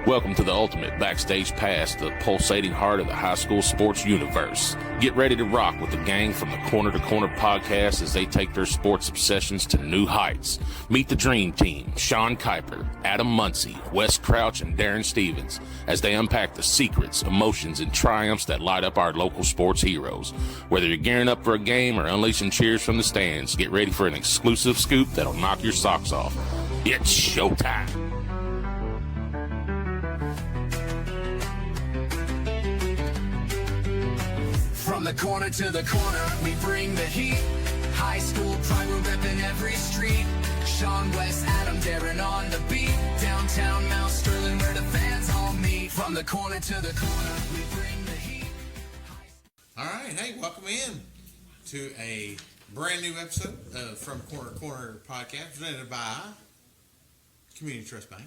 Welcome to the ultimate backstage pass, the pulsating heart of the high school sports universe. Get ready to rock with the gang from the Corner to Corner podcast as they take their sports obsessions to new heights. Meet the dream team, Sean Kiper, Adam Muncy, Wes Crouch, and Daron Stevens, as they unpack the secrets, emotions, and triumphs that light up our local sports heroes. Whether you're gearing up for a game or unleashing cheers from the stands, get ready for an exclusive scoop that'll knock your socks off. It's showtime. From the corner to the corner, we bring the heat. High school pride, we're repping every street. Sean, Wes, Adam, Daron on the beat. Downtown Mount Sterling, where the fans all meet. From the corner to the corner, we bring the heat. All right, hey, welcome in to a brand new episode from Corner to Corner podcast presented by Community Trust Bank.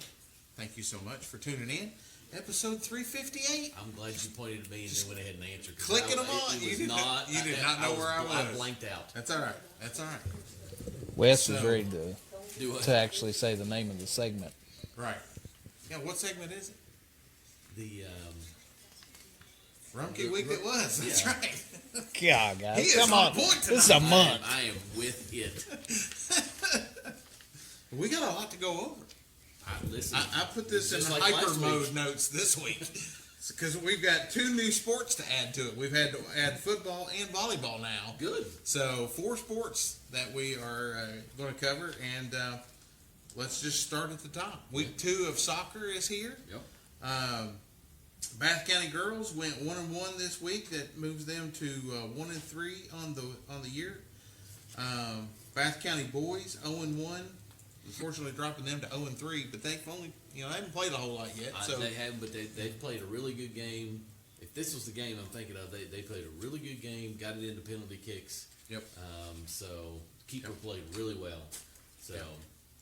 Thank you so much for tuning in. Episode 358. I'm glad you pointed at me and then went ahead and answered. Clicking them on. You did not know where I was. I blanked out. That's all right. That's all right. Wes was ready Do what? to actually say the name of the segment. Right. Yeah, what segment is it? The Rumpke Week it was. That's yeah. right. God, He guys, is come on on. point This is a tonight. month. I am with it. We got a lot to go over. Listen, I put this in just like hyper last mode week. notes this week because we've got two new sports to add to it. We've had to add football and volleyball now. Good. So 4 sports that we are going to cover, and let's just start at the top. Week 2 of soccer is here. Yep. Bath County girls went 1-1 this week. That moves them to 1-3 on the year. Bath County boys 0-1. Unfortunately, dropping them to 0-3, but they've only, they haven't played a whole lot yet. So They haven't, but they've played a really good game. If this was the game I'm thinking of, they played a really good game, got it into penalty kicks. Yep. So Kiper played really well. So Yep.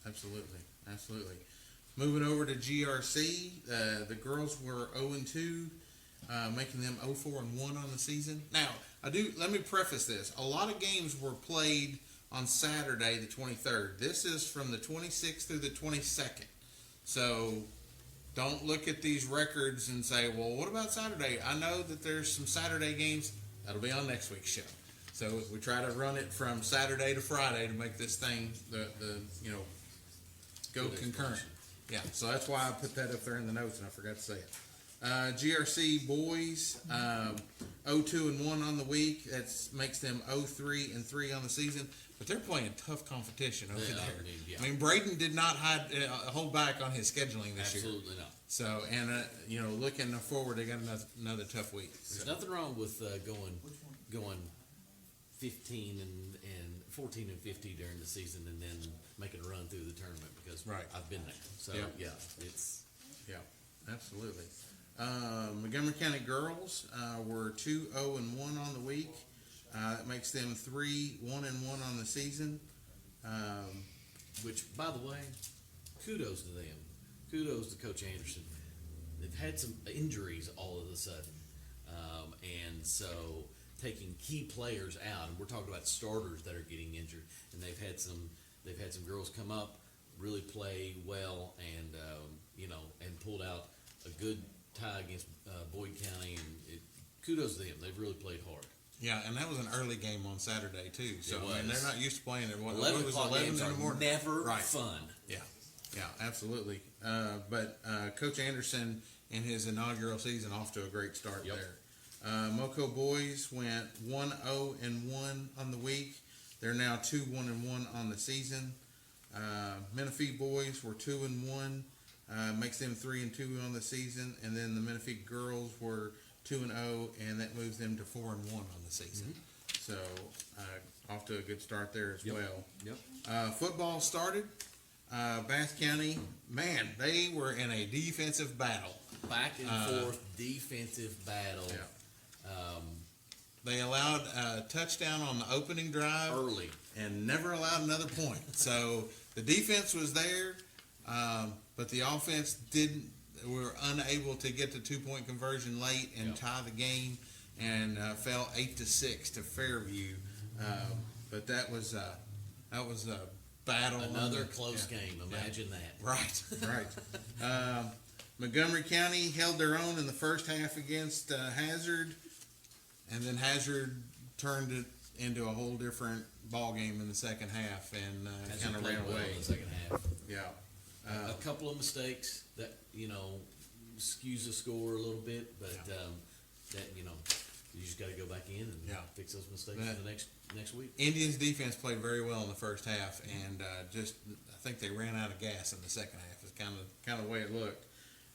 Absolutely. Moving over to GRC, the girls were 0-2, making them 0-4-1 on the season. Now, let me preface this. A lot of games were played on Saturday, the 23rd. This is from the 26th through the 22nd. So don't look at these records and say, well, what about Saturday? I know that there's some Saturday games. That'll be on next week's show. So we try to run it from Saturday to Friday to make this thing go concurrent. Yeah, so that's why I put that up there in the notes and I forgot to say it. GRC boys, 0-2-1 on the week. That makes them 0-3-3 on the season. But they're playing tough competition over there. I mean, Braden did not hold back on his scheduling this year. absolutely not. So, and looking forward, they got another tough week. There's nothing wrong with going 15 and 14 and 50 during the season and then making a run through the tournament because I've been there. So it's Absolutely. Montgomery County girls were 2-0-1 on the week. That makes them 3-1-1 on the season. which, by the way, kudos to them. Kudos to Coach Anderson. They've had some injuries all of a sudden, and so taking key players out, and we're talking about starters that are getting injured, and they've had some girls come up, really play well, and and pulled out a good tie against Boyd County, and kudos to them. They've really played hard. Yeah, and that was an early game on Saturday too. So I mean, they're not used to playing at 11 o'clock games are never fun. Yeah, absolutely. But Coach Anderson in his inaugural season off to a great start there. Moco boys went 1-0-1 on the week. They're now 2-1-1 on the season. Menifee boys were 2-1, makes them 3-2 on the season, and then the Menifee girls were 2-0, and that moves them to 4-1 on the season. Mm-hmm. So off to a good start there as well. Yep. Football started. Bath County, man, they were in a defensive battle. Back and forth defensive battle. Yeah. They allowed a touchdown on the opening drive Early. and never allowed another point. So the defense was there, but the offense were unable to get the 2-point conversion late and tie the game, and fell 8-6 to Fairview. But that was a battle. Another close game. Imagine that. Right. Montgomery County held their own in the first half against Hazard, and then Hazard turned it into a whole different ball game in the second half and kind of ran away. In the second half. Yeah. A couple of mistakes that, skews the score a little bit, but that, you just got to go back in and fix those mistakes for the next week. Indians defense played very well in the first half, and I think they ran out of gas in the second half. Is kind of the way it looked.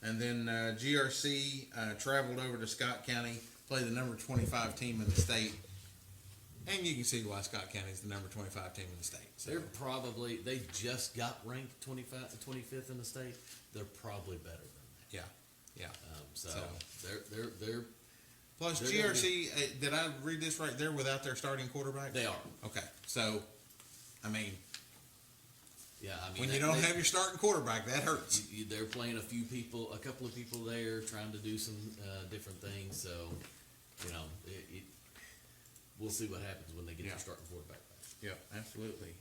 And then GRC traveled over to Scott County, played the number 25 team in the state, and you can see why Scott County is the number 25 team in the state. So. They just got ranked 25th in the state. They're probably better than that. Yeah. So they're Plus, they're GRC, did I read this right? They're without their starting quarterback? They are. Okay. So, I mean, when that, you don't have your starting quarterback, that hurts. They're playing a couple of people there, trying to do some different things. So, we'll see what happens when they get their starting quarterback back. Yeah, absolutely.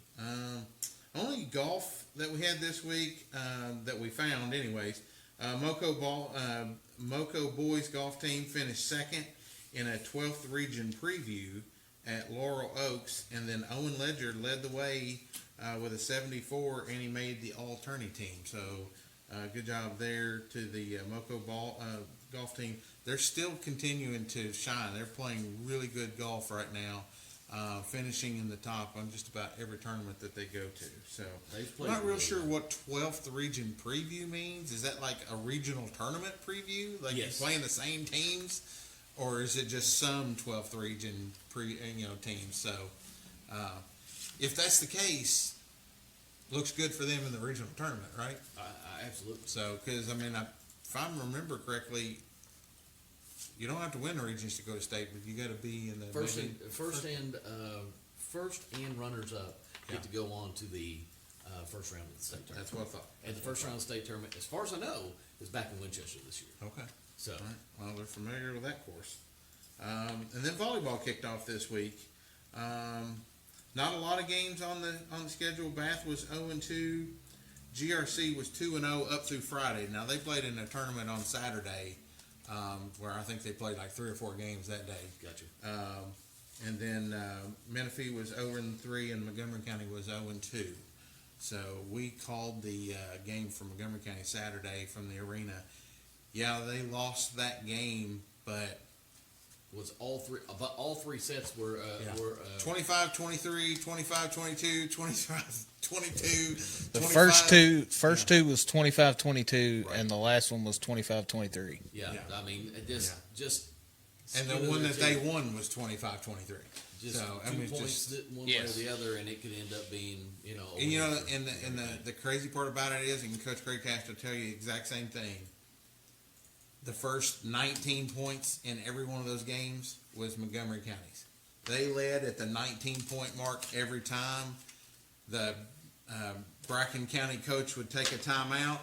Only golf that we had this week that we found, anyways. Moco boys golf team finished second in a 12th region preview at Laurel Oaks, and then Owen Ledger led the way with a 74, and he made the all-tourney team. So good job there to the Moco golf team. They're still continuing to shine. They're playing really good golf right now. Finishing in the top on just about every tournament that they go to. So I'm not real sure what 12th region preview means. Is that like a regional tournament preview? Like you're playing the same teams? Or is it just some 12th region teams? So if that's the case, looks good for them in the regional tournament, right? Absolutely. So, because, if I remember correctly, you don't have to win the regions to go to state, but you got to be in the first and runners up get to go on to the first round of the state tournament. That's what I thought. And the first round of the state tournament, as far as I know, is back in Winchester this year. Okay. So, all right. Well, they're familiar with that course. And then volleyball kicked off this week. Not a lot of games on the schedule. Bath was 0-2. GRC was 2-0 up through Friday. Now they played in a tournament on Saturday. Where I think they played like 3 or 4 games that day. Gotcha. And then Menifee was 0-3 and Montgomery County was 0-2. So we called the game for Montgomery County Saturday from the arena. Yeah, they lost that game, but was all three sets were 25-23, 25-22, 25-22. The first two was 25-22, right. And the last one was 25-23. Yeah. Just and the one that they won was 25-23. Just so, points one way or the other, and it could end up being, And the crazy part about it is, and Coach Craig has to tell you the exact same thing. The first 19 points in every one of those games was Montgomery County's. They led at the 19-point mark every time. The Bracken County coach would take a timeout.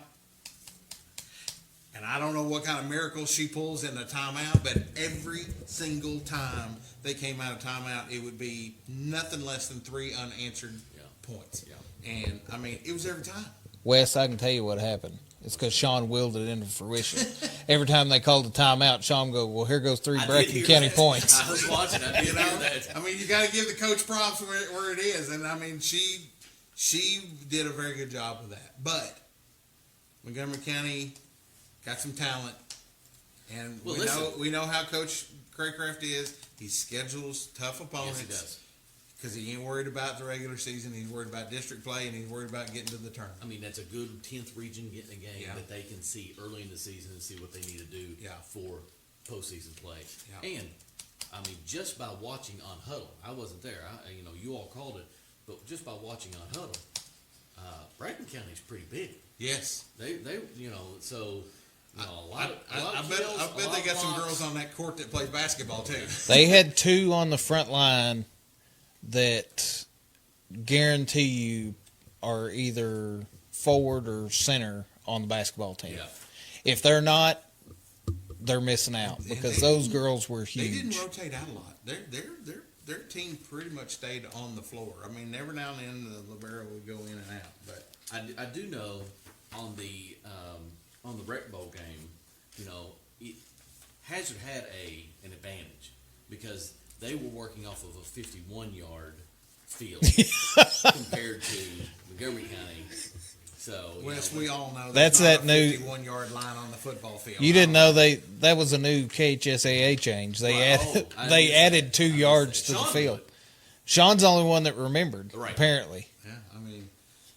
And I don't know what kind of miracle she pulls in a timeout, but every single time they came out of timeout, it would be nothing less than 3 unanswered points. Yeah. And, it was every time. Wes, I can tell you what happened. It's because Sean willed it into fruition. Every time they called a timeout, Sean would go, well, here goes 3 Bracken County points. I was watching. I did that. You got to give the coach props where it is. And, she did a very good job with that. But Montgomery County got some talent. And we know how Coach Craycraft is. He schedules tough opponents. Yes, he does. Because he ain't worried about the regular season. He's worried about district play, and he's worried about getting to the tournament. That's a good 10th region getting a game that they can see early in the season and see what they need to do for postseason play. Yeah. And, just by watching on Huddle, I wasn't there. You all called it, but just by watching on Huddle, Bracken County's pretty big. Yes. They so... I bet they got some girls on that court that plays basketball too. They had 2 on the front line that guarantee you are either forward or center on the basketball team. Yeah. If they're not, they're missing out because those girls were huge. They didn't rotate out a lot. Their team pretty much stayed on the floor. Every now and then the libero would go in and out, but I do know on the on the Rec Bowl game, Hazard had an advantage because they were working off of a 51-yard field compared to Montgomery County. So, Wes, we all know That's not that a new 51-yard line on the football field. You didn't know that was a new KHSAA change. They added 2 yards to the field. Sean's the only one that remembered, apparently. Yeah, I mean,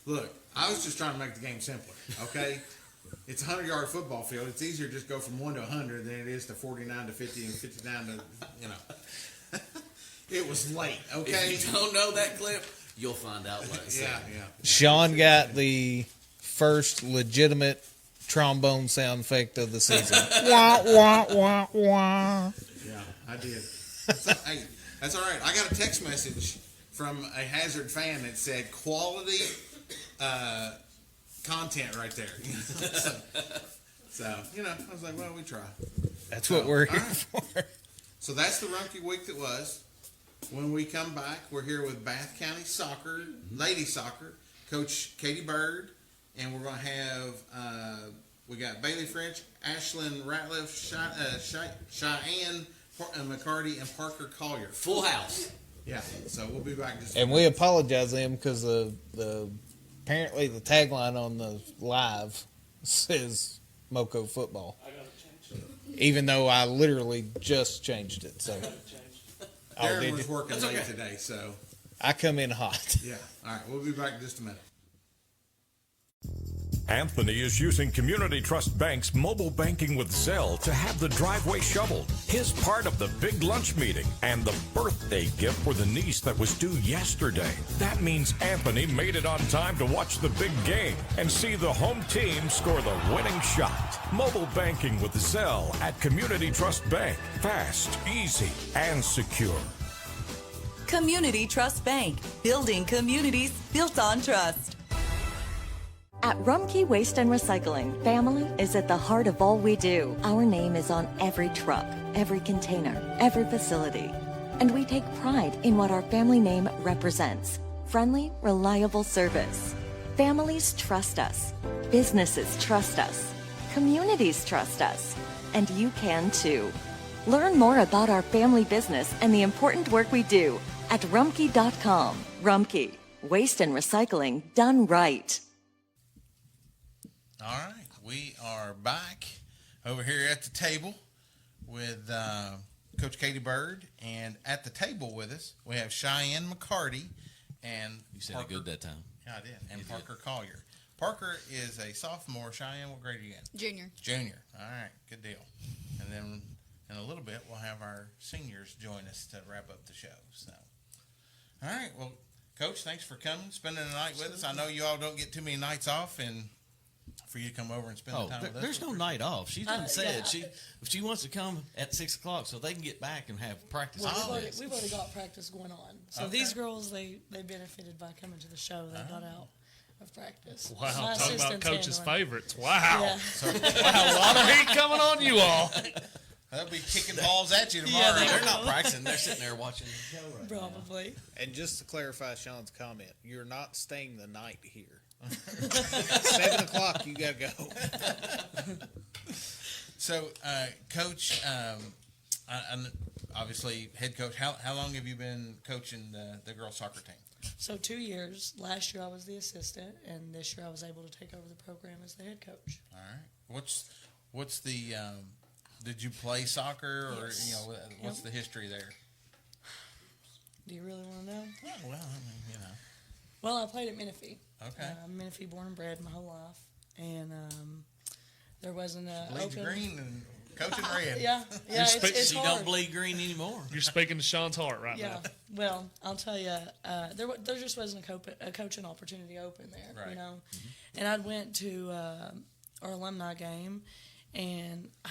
look, I was just trying to make the game simpler, okay? It's a 100-yard football field. It's easier to just go from 1 to 100 than it is to 49 to 50 and 59 to, It was late, okay? If you don't know that clip, you'll find out later. Yeah. Sean got the first legitimate trombone sound effect of the season. Wah, wah, wah, wah. Yeah, I did. Hey, that's all right. I got a text message from a Hazard fan that said quality content right there. so, I was like, well, we try. That's what we're here right. for. So that's the Rumpke week that was. When we come back, we're here with Bath County Soccer, Ladies Soccer, Coach Katie Byrd, and we're going to have, we got Bayley French, Ashlyn Ratliff, Shyanne, McCarty, and Parker Collier. Full house. Yeah, so we'll be back. And we apologize to them because the apparently the tagline on the live says Moco football. I gotta change it. Even though I literally just changed it. So Daron was working late today, so. I come in hot. Yeah, all right, we'll be back in just a minute. Anthony is using Community Trust Bank's mobile banking with Zelle to have the driveway shoveled. His part of the big lunch meeting and the birthday gift for the niece that was due yesterday. That means Anthony made it on time to watch the big game and see the home team score the winning shot. Mobile banking with Zelle at Community Trust Bank. Fast, easy, and secure. Community Trust Bank, building communities built on trust. At Rumpke Waste and Recycling, family is at the heart of all we do. Our name is on every truck, every container, every facility. And we take pride in what our family name represents. Friendly, reliable service. Families trust us. Businesses trust us. Communities trust us. And you can too. Learn more about our family business and the important work we do at rumpke.com. Rumpke, waste and recycling done right. All right, we are back over here at the table with Coach Katie Byrd, and at the table with us we have Shyanne McCarty and You said Parker, it good that time. Yeah, I did. And Parker Collier. Parker is a sophomore. Cheyenne, what grade are you in? Junior. Junior. All right, good deal. And then in a little bit we'll have our seniors join us to wrap up the show. So, all right, well, Coach, thanks for coming, spending the night with us. I know you all don't get too many nights off, and for you to come over and spend the time with us. There's no night off. She done said if she wants to come at 6 o'clock so they can get back and have practice. Well, we've already got practice going on. So these girls, they benefited by coming to the show. They got out of practice. Wow, My talk about assistant's coach's handling. favorites. Wow. Yeah. Wow, a lot of heat coming on you all. They'll be kicking balls at you tomorrow. They're not practicing. They're sitting there watching the show right now. Probably. And just to clarify Sean's comment, you're not staying the night here. 7 o'clock, you gotta go. So, Coach, obviously head coach. How long have you been coaching the girls soccer team? So 2 years. Last year I was the assistant, and this year I was able to take over the program as the head coach. All right. What's the did you play soccer, or Yes. what's the history there? Do you really want to know? Oh, well, I mean, Well, I played at Menifee. Okay. I'm Menifee born and bred my whole life, and there wasn't a Bleeds open. green and coaching red. Yeah, it's She hard. don't bleed green anymore. You're speaking to Sean's heart right Yeah, now. well, I'll tell you, there just wasn't a coaching opportunity open there, Right. you know. And I went to our alumni game, and I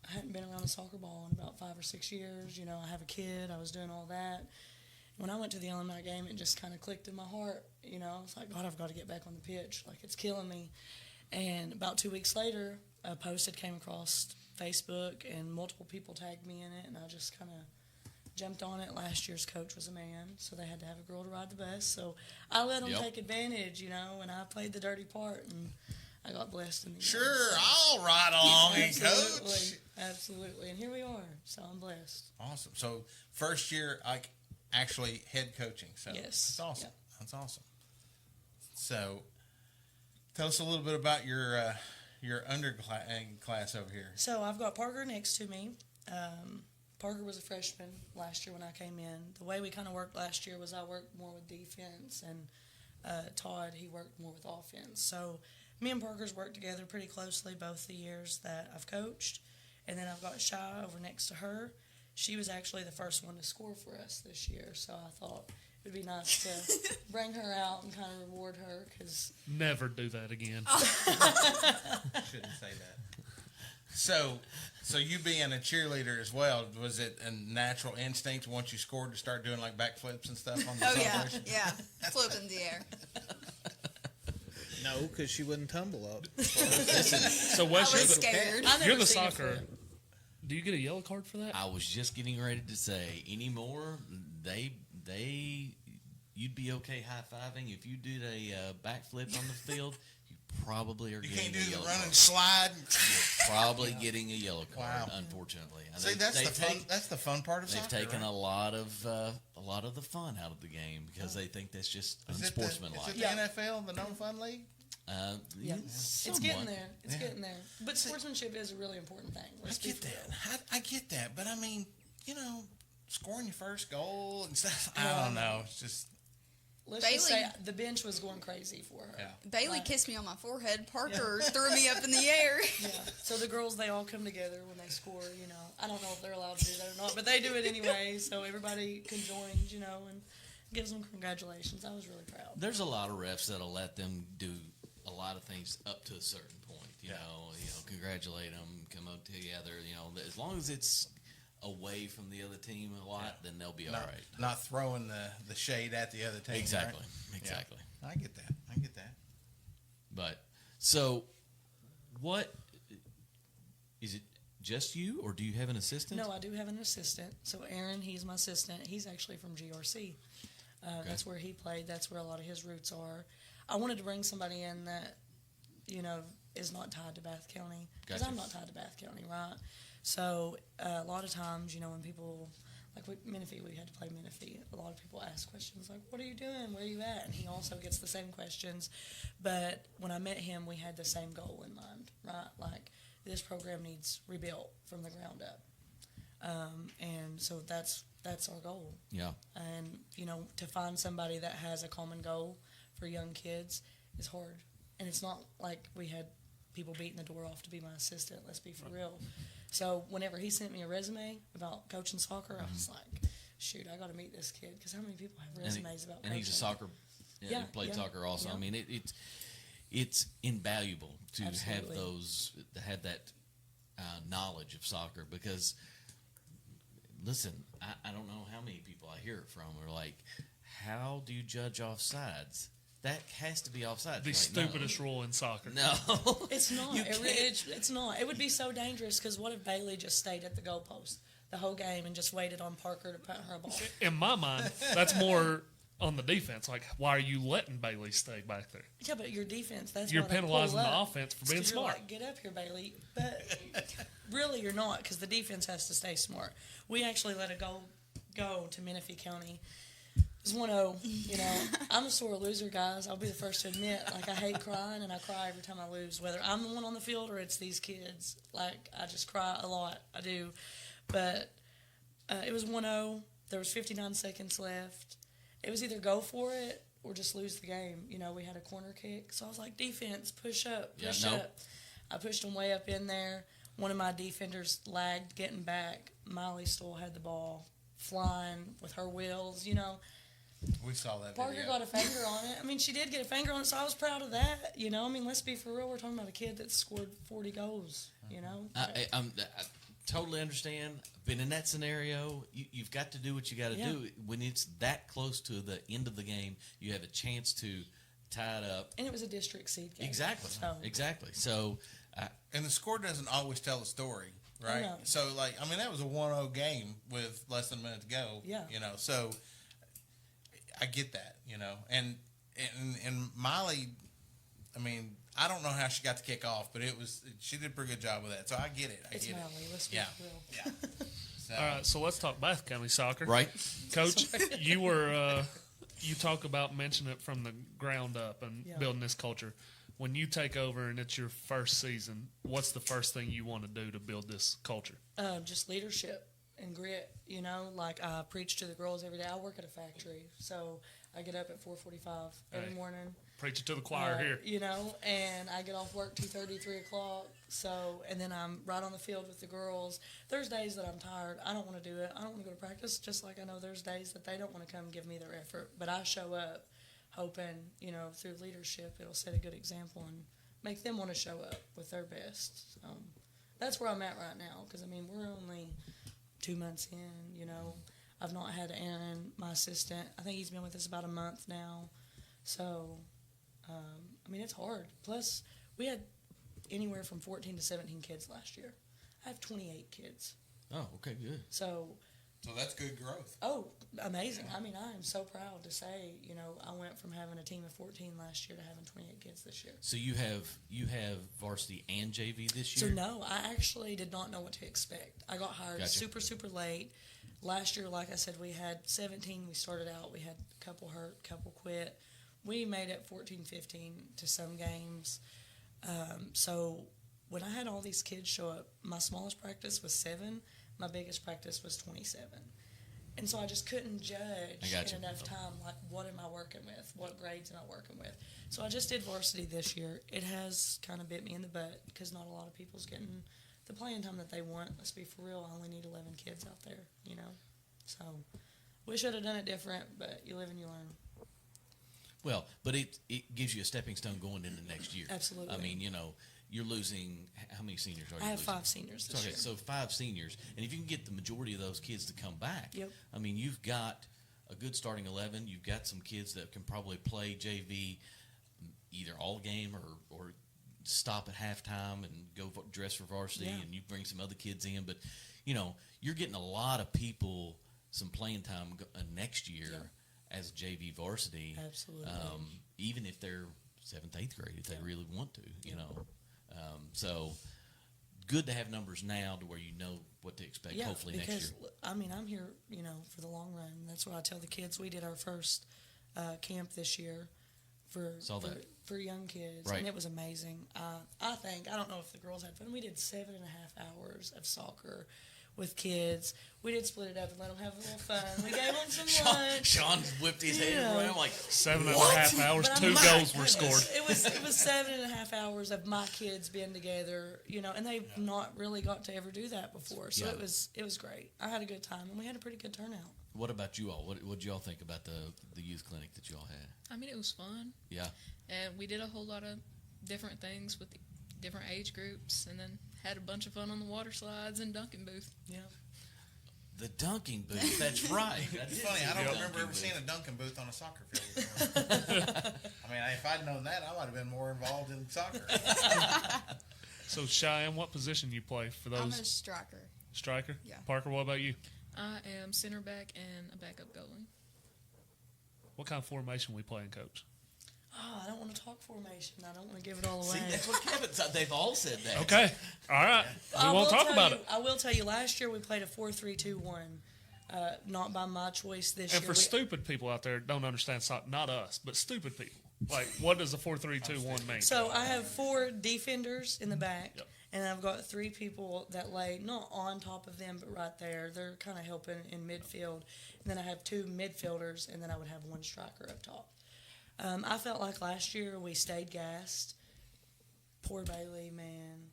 hadn't been around a soccer ball in about 5 or 6 years. You know, I have a kid. I was doing all that. When I went to the alumni game, it just kind of clicked in my heart. You know, I was like, God, I've got to get back on the pitch. Like, it's killing me. And about 2 weeks later, a post had came across Facebook, and multiple people tagged me in it, and I just kind of jumped on it. Last year's coach was a man, so they had to have a girl to ride the bus. So I let them take advantage, you know, and I played the dirty part, and I got blessed in the end. Sure, I'll ride along and Absolutely. coach. Absolutely. And here we are. So I'm blessed. Awesome. So first year, like actually head coaching. So Yes. that's awesome. Yeah. That's awesome. So tell us a little bit about your underclass over here. So I've got Parker next to me. Parker was a freshman last year when I came in. The way we kind of worked last year was I worked more with defense, and Todd, he worked more with offense. So me and Parker's worked together pretty closely both the years that I've coached. And then I've got Shy over next to her. She was actually the first one to score for us this year, so I thought it would be nice to bring her out and kind of reward her because Never do that again. Shouldn't say that. So you being a cheerleader as well, was it a natural instinct once you scored to start doing like backflips and stuff on the Oh, yeah. celebration? Yeah. Flip in the air. No, because she wouldn't tumble up. So I Wes, was scared. I never you're the seen her soccer. flip. Do you get a yellow card for that? I was just getting ready to say anymore. You'd be okay high fiving if you did a backflip on the field. You probably are You getting can't a do the yellow run card. and slide. You're probably getting a yellow card. Wow. Unfortunately, And See, that's the they've fun. That's the fun part of They've soccer. taken right? a lot of the fun out of the game because they think that's just Is it the unsportsmanlike. NFL, the No Fun League? Yeah. It's getting somewhat. there. It's getting there. But sportsmanship is a really important thing. I Let's be get for that. real. I get that, but I mean, scoring your first goal and stuff. I don't know. It's just Let's just Bayley- say the bench was going crazy for her. Yeah. Bayley Right. kissed me on my forehead. Parker threw me up in the air. Yeah. So the girls, they all come together when they score, I don't know if they're allowed to do that or not, but they do it anyway. So everybody conjoins, and gives them congratulations. I was really proud. There's a lot of refs that'll let them do a lot of things up to a certain point. You know, congratulate them, come up together. As long as it's away from the other team a lot, then they'll be all right. not throwing the shade at the other team. Exactly. right? Exactly. Yeah. I get that. But so, what is it? Just you, or do you have an assistant? No, I do have an assistant. So Aaron, he's my assistant. He's actually from GRC. That's where he played. That's where a lot of his roots are. I wanted to bring somebody in that, is not tied to Bath County. Because Gotcha. I'm not tied to Bath County, right? So a lot of times, when people, like with Menifee, we had to play Menifee. A lot of people ask questions like, what are you doing? Where are you at? And he also gets the same questions. But when I met him, we had the same goal in mind, right? Like, this program needs rebuilt from the ground up. And so that's our goal. Yeah. And, to find somebody that has a common goal for young kids is hard. And it's not like we had people beating the door off to be my assistant. Let's be for real. So whenever he sent me a resume about coaching soccer, I was like, shoot, I got to meet this kid. Because how many people have resumes about coaching? And he's a soccer. Yeah, he played yeah, soccer also. yeah. I mean, it's invaluable to Absolutely. have that knowledge of soccer because. Listen, I don't know how many people I hear it from are like, how do you judge offsides? That has to be offsides. The Like, stupidest rule in soccer. No. It's not. You It's not. It would be so dangerous because what if Bayley just stayed at the goalpost the whole game and just waited on Parker to put her a ball? In my mind, that's more on the defense. Like, why are you letting Bayley stay back there? Yeah, but your defense, that's You're why they pull penalizing the up. offense for It's being 'cause you're smart. like, get up here, Bayley. But really, you're not because the defense has to stay smart. We actually let a goal go to Menifee County. It was 1-0. I'm a sore loser, guys. I'll be the first to admit. Like, I hate crying, and I cry every time I lose, whether I'm the one on the field or it's these kids. Like, I just cry a lot. I do. But it was 1-0. There was 59 seconds left. It was either go for it or just lose the game. We had a corner kick. So I was like, defense, push up, push up. I pushed them way up in there. One of my defenders lagged getting back. Miley still had the ball flying with her wheels, We saw that. Parker video. got a finger on it. I mean, she did get a finger on it, so I was proud of that. I mean, let's be for real. We're talking about a kid that scored 40 goals, I totally understand. But in that scenario, you've got to do what you got to do. When it's that close to the end of the game, you have a chance to tie it up. And it was a district seed game. Exactly. So, Exactly. So, And the score doesn't always tell the story, right? No. So, that was a 1-0 game with less than a minute to go. Yeah. So I get that, and Miley, I mean, I don't know how she got the kick off, but she did a pretty good job with that. So I get it. It's Valley. Let's be Yeah. real. Yeah. So, All right, so let's talk Bath County soccer. Right. Coach, you were you talk about mentioning it from the ground up and Yeah. building this culture. When you take over and it's your first season, what's the first thing you want to do to build this culture? Just leadership and grit. You know, like I preach to the girls every day. I work at a factory, so I get up at 4:45 every Hey. morning. Preach it to the choir here. You know, and I get off work 2:30, 3 o'clock. So, and then I'm right on the field with the girls. There's days that I'm tired. I don't want to do it. I don't want to go to practice. Just like I know there's days that they don't want to come give me their effort. But I show up, hoping through leadership it'll set a good example and make them want to show up with their best. So that's where I'm at right now. Because we're only 2 months in. I've not had Aaron, my assistant. I think he's been with us about a month now. So. It's hard. Plus, we had anywhere from 14 to 17 kids last year. I have 28 kids. Oh, okay, good. So that's good growth. Oh, amazing. I am so proud to say, I went from having a team of 14 last year to having 28 kids this year. So you have varsity and JV this year? So no, I actually did not know what to expect. I got hired Gotcha. super, super late. Last year, like I said, we had 17. We started out. We had a couple hurt, couple quit. We made it 14-15 to some games. So when I had all these kids show up, my smallest practice was 7. My biggest practice was 27. And so I just couldn't judge in enough time, like, what am I working with? What grades am I working with? So I just did varsity this year. It has kind of bit me in the butt because not a lot of people's getting the playing time that they want. Let's be for real. I only need 11 kids out there, So wish I'd have done it different, but you live and you learn. Well, but it gives you a stepping stone going into next year. Absolutely. You're losing, how many seniors are you I have losing? 5 seniors this year. So 5 seniors. And if you can get the majority of those kids to come back, Yep. You've got a good starting 11. You've got some kids that can probably play JV either all game or stop at halftime and go dress for varsity, and you bring some other kids in. But, you're getting a lot of people some playing time next year as JV varsity. Absolutely. Even if they're 7th, 8th grade, if they really want to, So good to have numbers now to where you know what to expect, hopefully next year. Because, I'm here, for the long run. That's what I tell the kids. We did our first camp this year for young kids, Right. and it was amazing. I don't know if the girls had fun. We did 7.5 hours of soccer with kids. We did split it up and let them have a little fun. We gave them some lunch. Sean whipped his head around like 7.5 hours, But 2 goals were goodness, scored. It was 7.5 hours of my kids being together, and they've not really got to ever do that before. So it was great. I had a good time, and we had a pretty good turnout. What about you all? What did you all think about the youth clinic that you all had? It was fun. Yeah. And we did a whole lot of different things with the different age groups, and then had a bunch of fun on the water slides and dunking booth. Yeah. The dunking booth, that's right. It's funny, I don't remember ever seeing a dunking booth on a soccer field before. If I'd known that, I might have been more involved in soccer. So, Cheyenne, what position do you play for those? I'm a striker. Striker? Yeah. Parker, what about you? I am center back and a backup goalie. What kind of formation we playing, Coach? Oh, I don't want to talk formation. I don't want to give it all away. See, that's what Kevin said. They've all said that. Okay. All right. We won't talk about it. I will tell you, last year we played a 4-3-2-1. Not by my choice this year. And for stupid people out there that don't understand soccer, not us, but stupid people, like, what does a 4-3-2-1 mean? So I have 4 defenders in the back, Yep. and I've got 3 people that lay not on top of them, but right there. They're kind of helping in midfield. And then I have 2 midfielders, and then I would have 1 striker up top. I felt like last year we stayed gassed. Poor Bayley, man.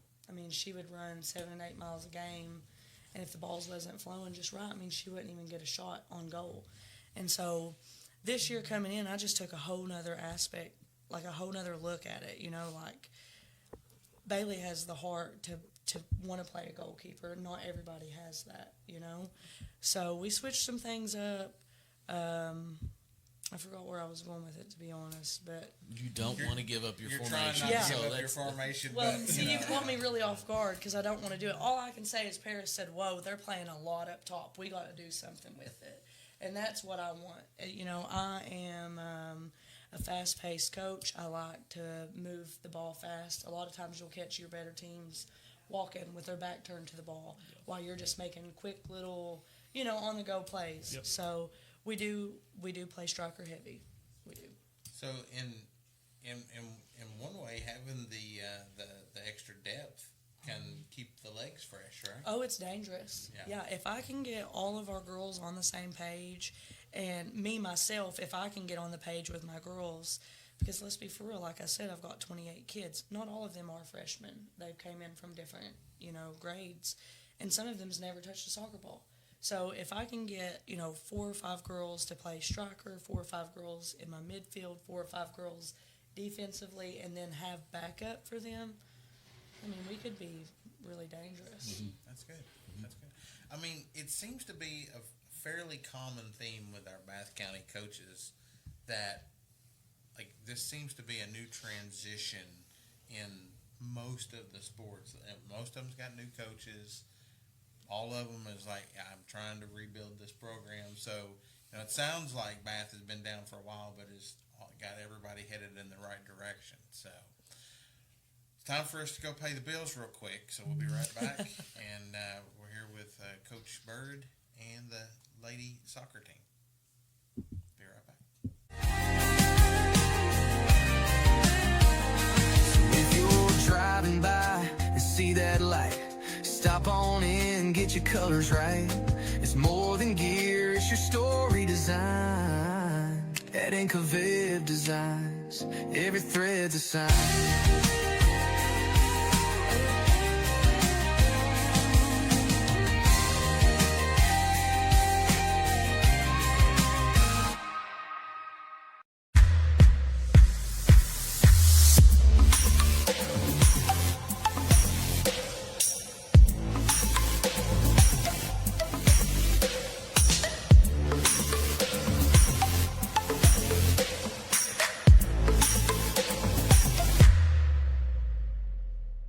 She would run 7 and 8 miles a game, and if the balls wasn't flowing just right, she wouldn't even get a shot on goal. And so this year coming in, I just took a whole nother aspect, like a whole nother look at it. Like Bayley has the heart to want to play a goalkeeper. Not everybody has that, So we switched some things up. I forgot where I was going with it, to be honest, but You don't want to give up your You're formation. trying not to Yeah. give up your formation. well, but, see, you caught me really off guard because I don't want to do it. All I can say is Paris said, "Whoa, they're playing a lot up top. We got to do something with it," and that's what I want. I am a fast-paced coach. I like to move the ball fast. A lot of times you'll catch your better teams walking with their back turned to the ball while you're just making quick little, on-the-go plays. Yep. So we do play striker heavy. We do. So in one way, having the extra depth can keep the legs fresh, right? Oh, it's dangerous. Yeah, if I can get all of our girls on the same page, and me, myself, if I can get on the page with my girls, because let's be for real, like I said, I've got 28 kids. Not all of them are freshmen. They came in from different, grades, and some of them's never touched a soccer ball. So if I can get, 4 or 5 girls to play striker, 4 or 5 girls in my midfield, 4 or 5 girls defensively, and then have backup for them, I mean, we could be really dangerous. Mm-hmm. That's good. That's good. I mean, it seems to be a fairly common theme with our Bath County coaches that, like, this seems to be a new transition in most of the sports. And most of them's got new coaches. All of them is like, I'm trying to rebuild this program. So, it sounds like Bath has been down for a while, but has got everybody headed in the right direction. So, it's time for us to go pay the bills real quick, so we'll be right back. And we're here with Coach Byrd and the lady soccer team. Be right back. If you're driving by and see that light, stop on in, get your colors right. It's more than gear, it's your story design. At Incoviv Designs, every thread's a sign.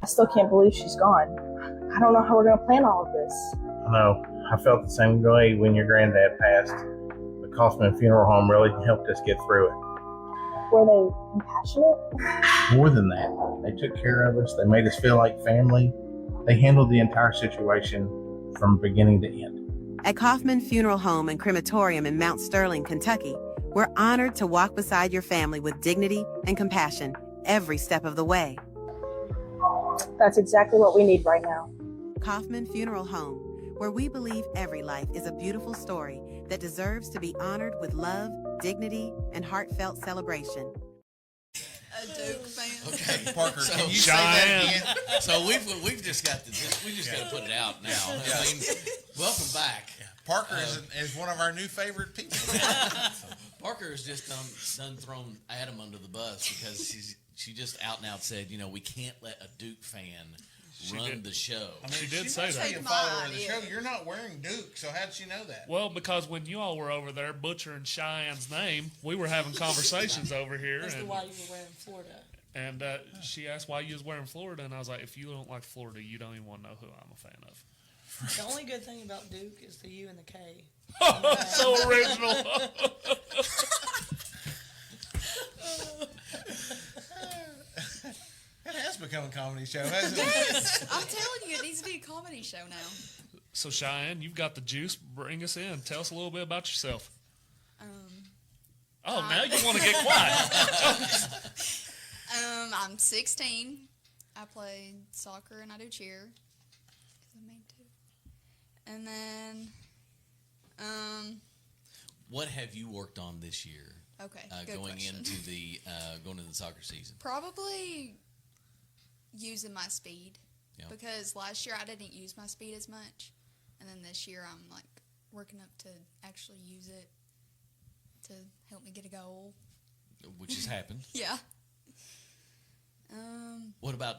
I still can't believe she's gone. I don't know how we're going to plan all of this. I know. I felt the same way when your granddad passed. The Kaufman Funeral Home really helped us get through it. Were they compassionate? More than that, they took care of us. They made us feel like family. They handled the entire situation from beginning to end. At Kaufman Funeral Home and Crematorium in Mount Sterling, Kentucky, we're honored to walk beside your family with dignity and compassion every step of the way. That's exactly what we need right now. Kaufman Funeral Home, where we believe every life is a beautiful story that deserves to be honored with love, dignity, and heartfelt celebration. A Duke fan. Okay, Parker, So, can you Cheyenne. say that again? So we've just got to put it out now. I mean, welcome back. Parker is one of our new favorite people. Parker has just done thrown Adam under the bus because she just out and out said, we can't let a Duke fan run the show. I mean, She did must say that. be a follower of the show. You're not wearing Duke, so how'd she know that? Well, because when you all were over there butchering Cheyenne's name, we were having conversations over here. That's and, why you were wearing Florida. And she asked why you was wearing Florida, and I was like, if you don't like Florida, you don't even want to know who I'm a fan of. The only good thing about Duke is the U and the K. So original. It has become a comedy show, hasn't it? Yes, I'm telling you, it needs to be a comedy show now. So Cheyenne, you've got the juice. Bring us in. Tell us a little bit about yourself. Now you want to get quiet. I'm 16. I play soccer and I do cheer. 'Cause I'm made to. And then, What have you worked on this year? Okay, good going question. into the soccer season. Probably using my speed. Yeah. Because last year I didn't use my speed as much. And then this year I'm like working up to actually use it to help me get a goal. Which has happened. Yeah. What about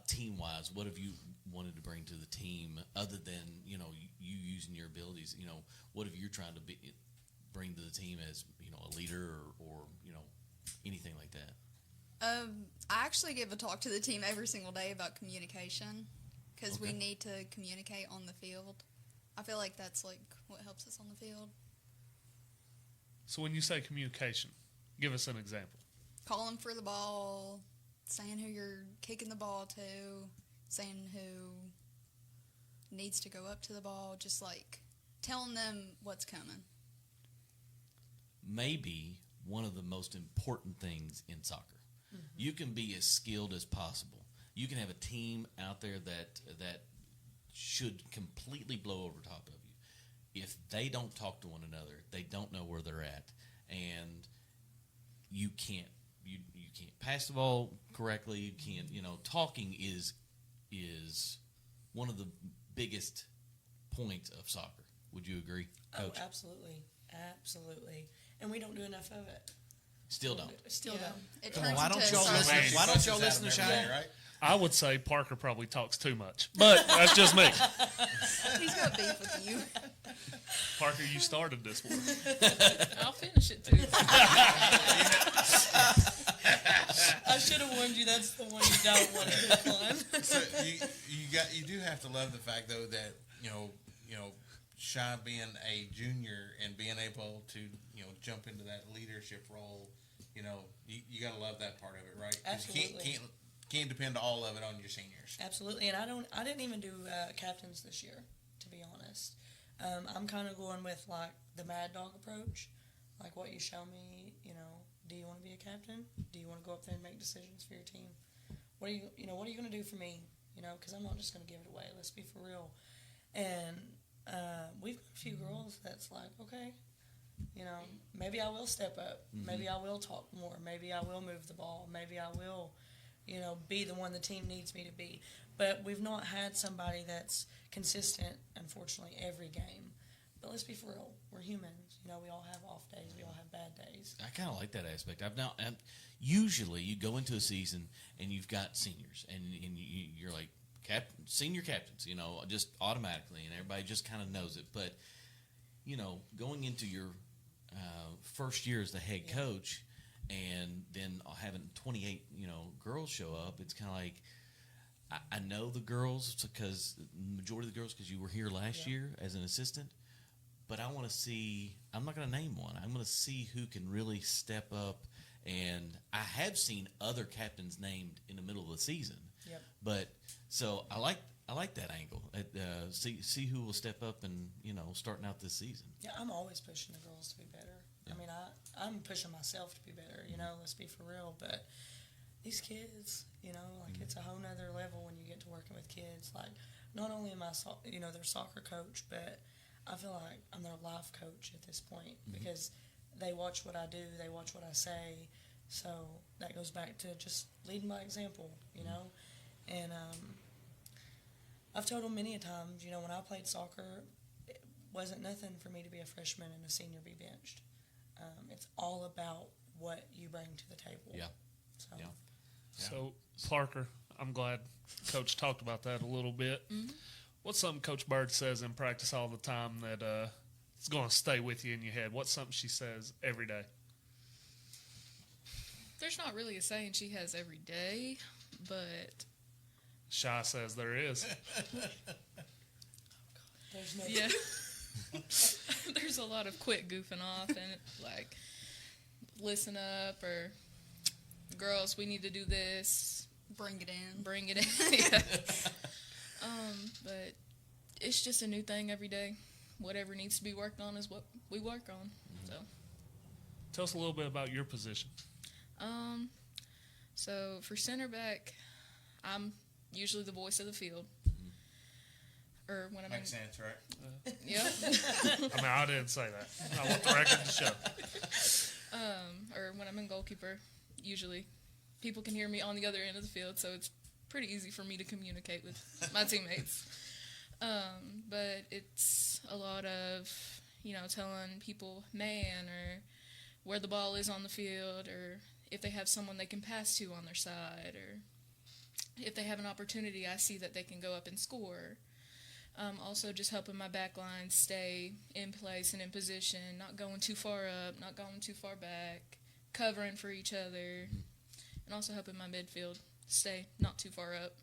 team wise? What have you wanted to bring to the team other than you using your abilities? What have you trying to bring to the team as a leader or anything like that? I actually give a talk to the team every single day about communication because we need to communicate on the field. I feel like that's like what helps us on the field. So when you say communication, Give us an example. Calling for the ball, saying who you're kicking the ball to, saying who needs to go up to the ball, just like telling them what's coming. Maybe one of the most important things in soccer. Mm-hmm. You can be as skilled as possible. You can have a team out there that should completely blow over top of you. If they don't talk to one another, they don't know where they're at, and you can't pass the ball correctly. You can't, talking is one of the biggest points of soccer. Would you agree, Coach? Oh, absolutely. And we don't do enough of it. Still don't. It Come on, turns why don't into y'all soccer. listen? Why don't y'all listen to Shyanne? Right? I would say Parker probably talks too much, but that's just me. He's got beef with you. Parker, you started this one. I'll finish it too. I should have warned you. That's the one you don't want to pick on. So you do have to love the fact though that Shy being a junior and being able to jump into that leadership role, you got to love that part of it, right? 'Cause Absolutely. You can't depend all of it on your seniors. Absolutely, and I didn't even do captains this year, to be honest. I'm kind of going with like the mad dog approach, like what you show me. Do you want to be a captain? Do you want to go up there and make decisions for your team? What are you going to do for me? Because I'm not just going to give it away. Let's be for real. And we've got a few girls that's like, okay, maybe I will step up. Mm-hmm. Maybe I will talk more. Maybe I will move the ball. Maybe I will, be the one the team needs me to be. But we've not had somebody that's consistent, unfortunately, every game. But let's be for real. We're humans. We all have off days. We all have bad days. I kind of like that aspect. Usually you go into a season and you've got seniors, and you're like senior captains, just automatically, and everybody just kind of knows it. But, going into your first year as the head coach and then having 28, girls show up, it's kind of like, I know the girls because the majority of the girls, because you were here last year as an assistant, but I want to see, I'm not going to name one. I'm going to see who can really step up. And I have seen other captains named in the middle of the season. Yep. But so I like that angle. See who will step up and starting out this season. Yeah, I'm always pushing the girls to be better. Yeah. I mean, I'm pushing myself to be better. Let's be for real. But these kids, it's a whole nother level when you get to working with kids. Like, not only am I, their soccer coach, but I feel like I'm their life coach at this point because they watch what I do, they watch what I say. So that goes back to just leading by example, And I've told them many a times, when I played soccer, it wasn't nothing for me to be a freshman and a senior be benched. It's all about what you bring to the table. Yeah. So, Parker, I'm glad Coach talked about that a little bit. Mm-hmm. What's something Coach Byrd says in practice all the time that it's going to stay with you in your head? What's something she says every day? There's not really a saying she has every day, but Shy says there is. There's no. Yeah. There's a lot of quit goofing off and like listen up or girls, we need to do this. Bring it in. Yeah. But it's just a new thing every day. Whatever needs to be worked on is what we work on. Mm-hmm. So, tell us a little bit about your position. So for center back, I'm usually the voice of the field. Or when I'm Makes sense, right? Yep. I mean, I didn't say that. I want the record to show. Or when I'm in goalkeeper, usually people can hear me on the other end of the field, so it's pretty easy for me to communicate with my teammates. But it's a lot of, telling people man or where the ball is on the field or if they have someone they can pass to on their side or if they have an opportunity I see that they can go up and score. Also just helping my back line stay in place and in position, not going too far up, not going too far back, covering for each other, and also helping my midfield stay not too far up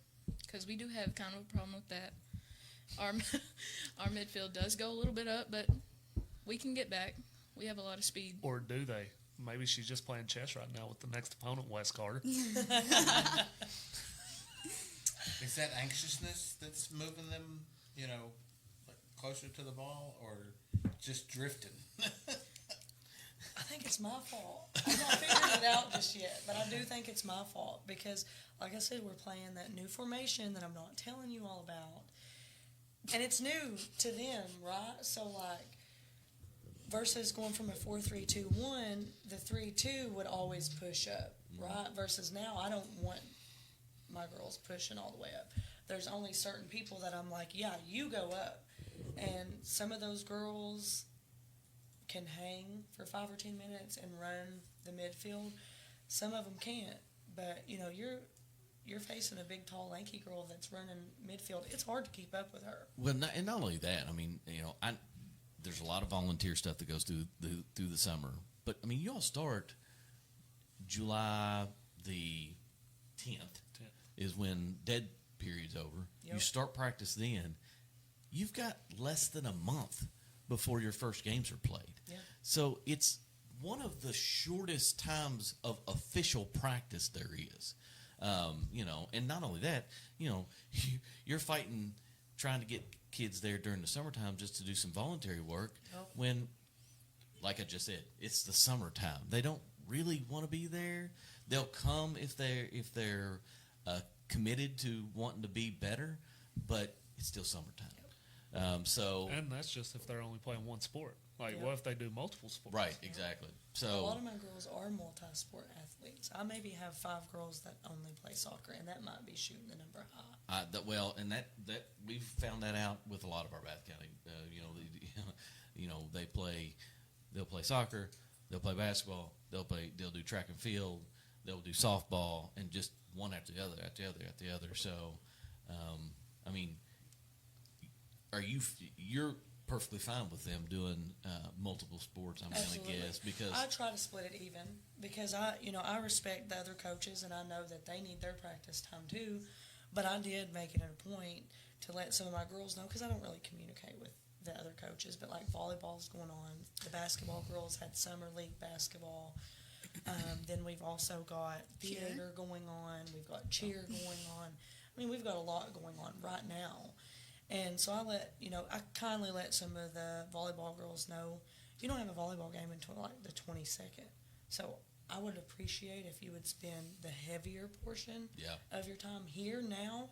because we do have kind of a problem with that. Our midfield does go a little bit up, but we can get back. We have a lot of speed. Or do they? maybe she's just playing chess right now with the next opponent, Wes Carter. Is that anxiousness that's moving them, like closer to the ball, or just drifting? I think it's my fault. I've not figured it out just yet, but I do think it's my fault because, like I said, we're playing that new formation that I'm not telling you all about. And it's new to them, right? So, like, versus going from a 4-3-2-1, the 3-2 would always push up, right? Versus now, I don't want my girls pushing all the way up. There's only certain people that I'm like, yeah, you go up. And some of those girls can hang for 5 or 10 minutes and run the midfield. Some of them can't. But, you're facing a big, tall, lanky girl that's running midfield. It's hard to keep up with her. Well, and not only that, I mean, there's a lot of volunteer stuff that goes through the summer. But, I mean, you all start July the 10th is when dead period's over. Yep. You start practice then. You've got less than a month before your first games are played. Yeah. So it's one of the shortest times of official practice there is. And not only that, you're fighting trying to get kids there during the summertime just to do some voluntary work when, like I just said, it's the summertime. They don't really want to be there. They'll come if they're committed to wanting to be better, but it's still summertime. And that's just if they're only playing one sport. Like, what if they do multiple sports? Right, exactly. So a lot of my girls are multi-sport athletes. I maybe have 5 girls that only play soccer, and that might be shooting the number high. And that we've found that out with a lot of our Bath County. They'll play soccer, they'll play basketball, they'll do track and field, they'll do softball, and just one after the other. So, I mean, you're perfectly fine with them doing multiple sports, I'm going to guess, because I try to split it even because I respect the other coaches and I know that they need their practice time too, but I did make it a point to let some of my girls know because I don't really communicate with the other coaches, but like volleyball's going on, the basketball girls had summer league basketball, then we've also got theater going on, we've got cheer going on. I mean, we've got a lot going on right now. And so I kindly let some of the volleyball girls know, you don't have a volleyball game until like the 22nd. So I would appreciate if you would spend the heavier portion of your time here now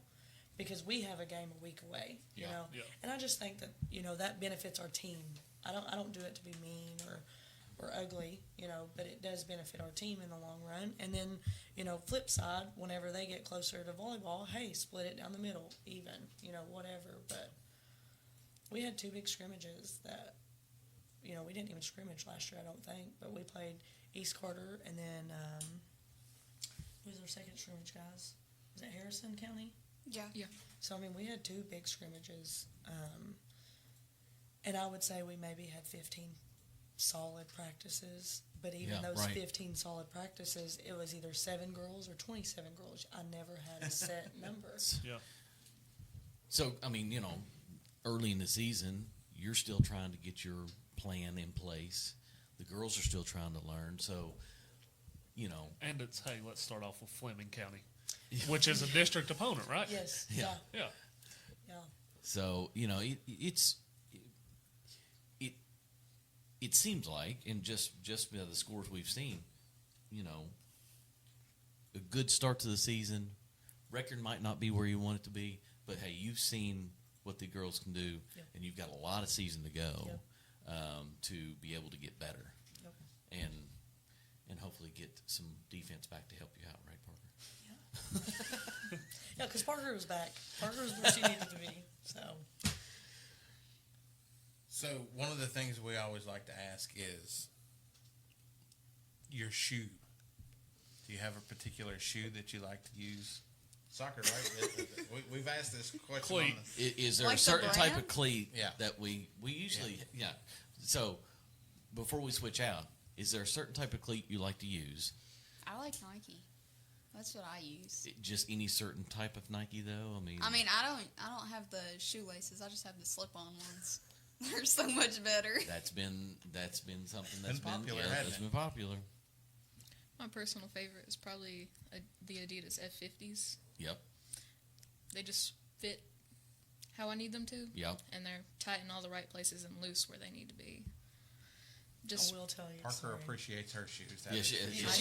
because we have a game a week away, you know. Yeah. And I just think that, that benefits our team. I don't do it to be mean or ugly, but it does benefit our team in the long run. And then, flip side, whenever they get closer to volleyball, hey, split it down the middle, even, whatever. But we had 2 big scrimmages that, we didn't even scrimmage last year, I don't think, but we played East Carter and then, who was our second scrimmage, guys? Was it Harrison County? Yeah. So, I mean, we had 2 big scrimmages, and I would say we maybe had 15 solid practices, but even those 15 solid practices, it was either 7 girls or 27 girls. I never had a set number. Yeah. So, I mean, early in the season, you're still trying to get your plan in place. The girls are still trying to learn. So, And it's, hey, let's start off with Fleming County, which is a district opponent, right? Yes. Yeah. So, it seems like, and just by the scores we've seen, a good start to the season. Record might not be where you want it to be, but hey, you've seen what the girls can do, and you've got a lot of season to go to be able to get better, and hopefully get some defense back to help you out, right, Parker? Yeah, because Parker was back. Parker was where she needed to be. So one of the things we always like to ask is your shoe. Do you have a particular shoe that you like to use? Soccer, right? We've asked this question. Cleat. Is there Like a certain the type brand? of cleat that we usually So before we switch out, is there a certain type of cleat you like to use? I like Nike. That's what I use. Just any certain type of Nike, though. I don't have the shoelaces. I just have the slip-on ones. They're so much better. That's been something that's been popular. That's been popular. My personal favorite is probably the Adidas F50s. Yep. They just fit how I need them to. Yep. And they're tight in all the right places and loose where they need to be. I will tell you. Parker appreciates her shoes. Yeah, she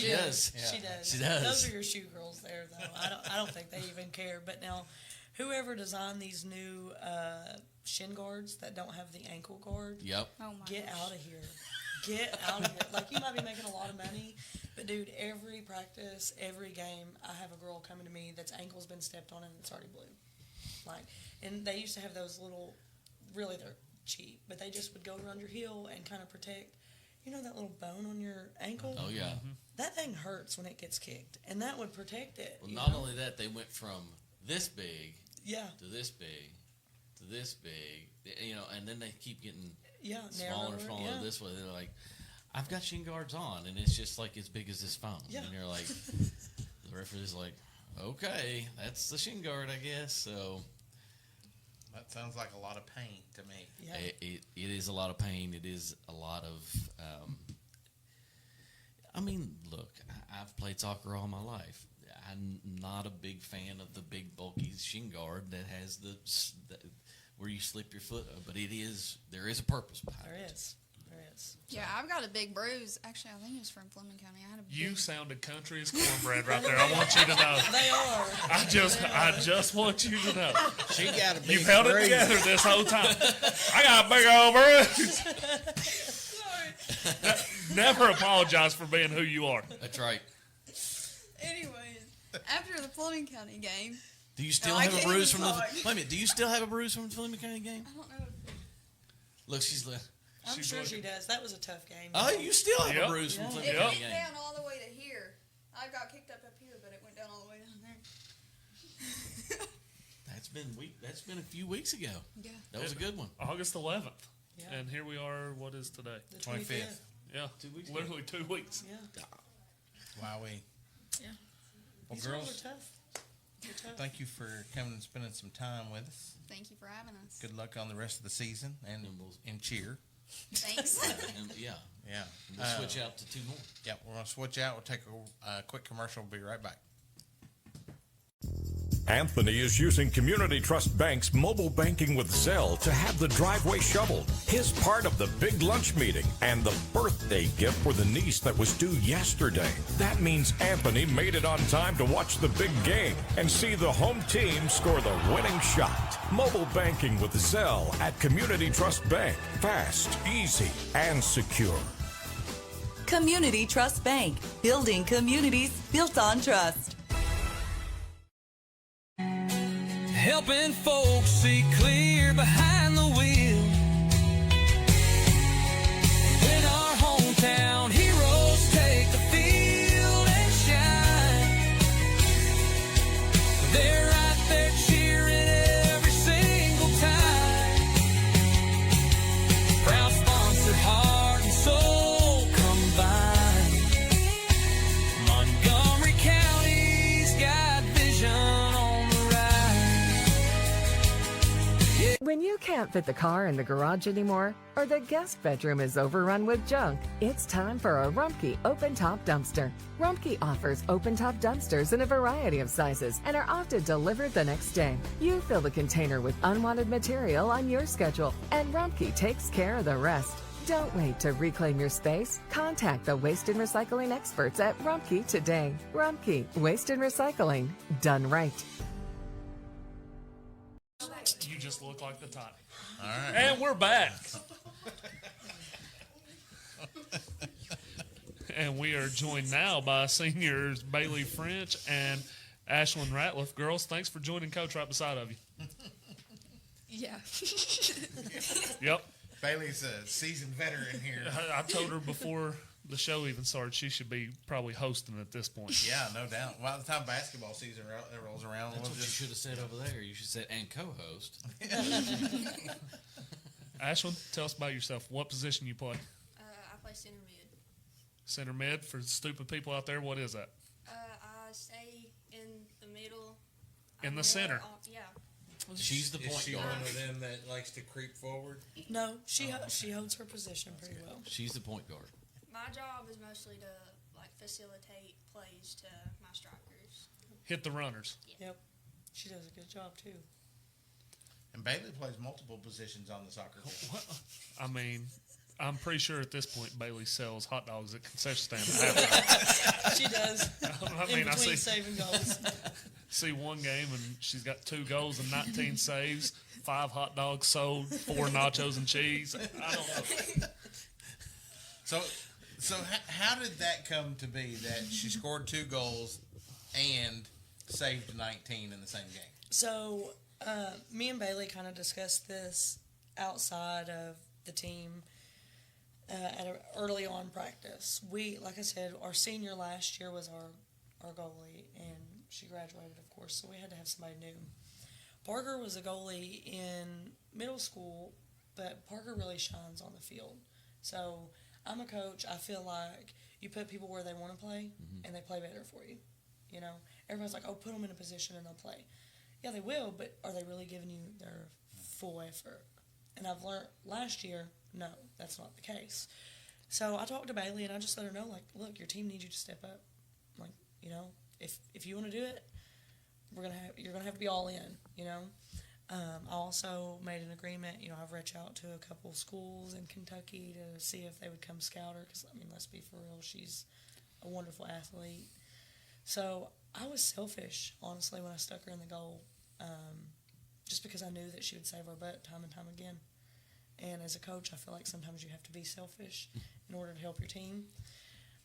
Yeah. does. She does. She does. Those are your shoe girls there, though. I don't think they even care. But now, whoever designed these new shin guards that don't have the ankle guard, Yep. Oh my get gosh. out of here. Get out of here. Like, you might be making a lot of money, but dude, every practice, every game, I have a girl coming to me that's ankle's been stepped on and it's already blue. Like, and they used to have those little, really they're cheap, but they just would go around your heel and kind of protect. You know that little bone on your ankle? Oh, yeah. That thing hurts when it gets kicked, and that would protect it. Well, you not know? only that, they went from this big Yeah. to this big to this big, you know, and then they keep getting narrower, smaller, smaller yeah. this way. They're like, I've got shin guards on, and it's just like as big as this phone. Yeah. And you're like, the referee's like, okay, that's the shin guard, I guess. So That sounds like a lot of pain to me. Yeah. it is a lot of pain. It is a lot of, I mean, look, I've played soccer all my life. I'm not a big fan of the big bulky shin guard that has the where you slip your foot, but there is a purpose behind There it. is. There is. Yeah, I've got a big bruise. Actually, I think it was from Fleming County. I had a You big... sounded country as cornbread right there. I want you to know. They are. I just want you to know. She got a big You've held it bruise. together this whole time. I got a big old bruise. Never apologize for being who you are. That's right. Anyways, after the Fleming County game, Do you still I have a can't bruise even from the? talk. Wait a minute. Do you still have a bruise from the Fleming County game? I don't know. Look, she's. I'm sure she does. That was a tough game. Oh, you still have Yep. a bruise from Yeah. Fleming It County went game. down all the way to here. I got kicked up here, but it went down all the way down there. That's been a few weeks ago. Yeah. That was a good one. August 11th. Yeah. And here we are. What is today? The 25th. Yeah. 2 weeks. Literally 2 weeks. Yeah. Wowee. Yeah. Well, These girls girls, are tough. They're tough. thank you for coming and spending some time with us. Thank you for having us. Good luck on the rest of the season and cheer. Thanks. And, yeah. Yeah. We'll switch out to 2 more. Yeah, we're going to switch out. We'll take a quick commercial. We'll be right back. Anthony is using Community Trust Bank's mobile banking with Zelle to have the driveway shoveled. His part of the big lunch meeting and the birthday gift for the niece that was due yesterday. That means Anthony made it on time to watch the big game and see the home team score the winning shot. Mobile banking with Zelle at Community Trust Bank. Fast, easy, and secure. Community Trust Bank. Building communities built on trust. Helping folks see clear behind the wheel. When our hometown heroes take the field and shine, they're right there cheering every single time. Proud sponsor, heart and soul combined. Montgomery County's got vision on the rise. When you can't fit the car in the garage anymore, or the guest bedroom is overrun with junk, it's time for a Rumpke open-top dumpster. Rumpke offers open-top dumpsters in a variety of sizes and are often delivered the next day. You fill the container with unwanted material on your schedule, and Rumpke takes care of the rest. Don't wait to reclaim your space. Contact the Waste and Recycling experts at Rumpke today. Rumpke, Waste and Recycling, done right. You just look like the type. All right. And we're back. And we are joined now by seniors Bayley French and Ashlyn Ratliff. Girls, thanks for joining Coach right beside of you. Yeah. Yep. Bailey's a seasoned veteran here. I told her before the show even started she should be probably hosting at this point. Yeah, no doubt. By the time basketball season rolls around, That's we'll what just... you should have said over there. You should have said, and co-host. Ashlyn, tell us about yourself. What position you play? I play center mid. Center mid. For stupid people out there, what is that? I stay in the middle. In the center. Yeah. She's the point Is she guard. one of them that likes to creep forward? No, she holds her position pretty well. She's the point guard. My job is mostly to facilitate plays to my strikers. Hit the runners. Yep. She does a good job too. And Bayley plays multiple positions on the soccer field. I mean, I'm pretty sure at this point Bailey sells hot dogs at concession stand. She does. I In mean, I between see saving goals. see one game and she's got 2 goals and 19 saves, 5 hot dogs sold, 4 nachos and cheese. I don't know. So how did that come to be that she scored 2 goals and saved 19 in the same game? So, me and Bailey kind of discussed this outside of the team early on practice. We, like I said, our senior last year was our goalie, and she graduated, of course, so we had to have somebody new. Parker was a goalie in middle school, but Parker really shines on the field. So, I'm a coach. I feel like you put people where they want to play, and they play better for you. You know, everybody's like, oh, put them in a position and they'll play. Yeah, they will, but are they really giving you their full effort? And I've learned last year, no, that's not the case. So I talked to Bailey and I just let her know, like, look, your team needs you to step up. Like, you know, if you want to do it, you're gonna have to be all in. You know, I also made an agreement. You know, I've reached out to a couple schools in Kentucky to see if they would come scout her. Because I mean, let's be for real, she's a wonderful athlete. So I was selfish, honestly, when I stuck her in the goal, just because I knew that she would save our butt time and time again. And as a coach, I feel like sometimes you have to be selfish in order to help your team.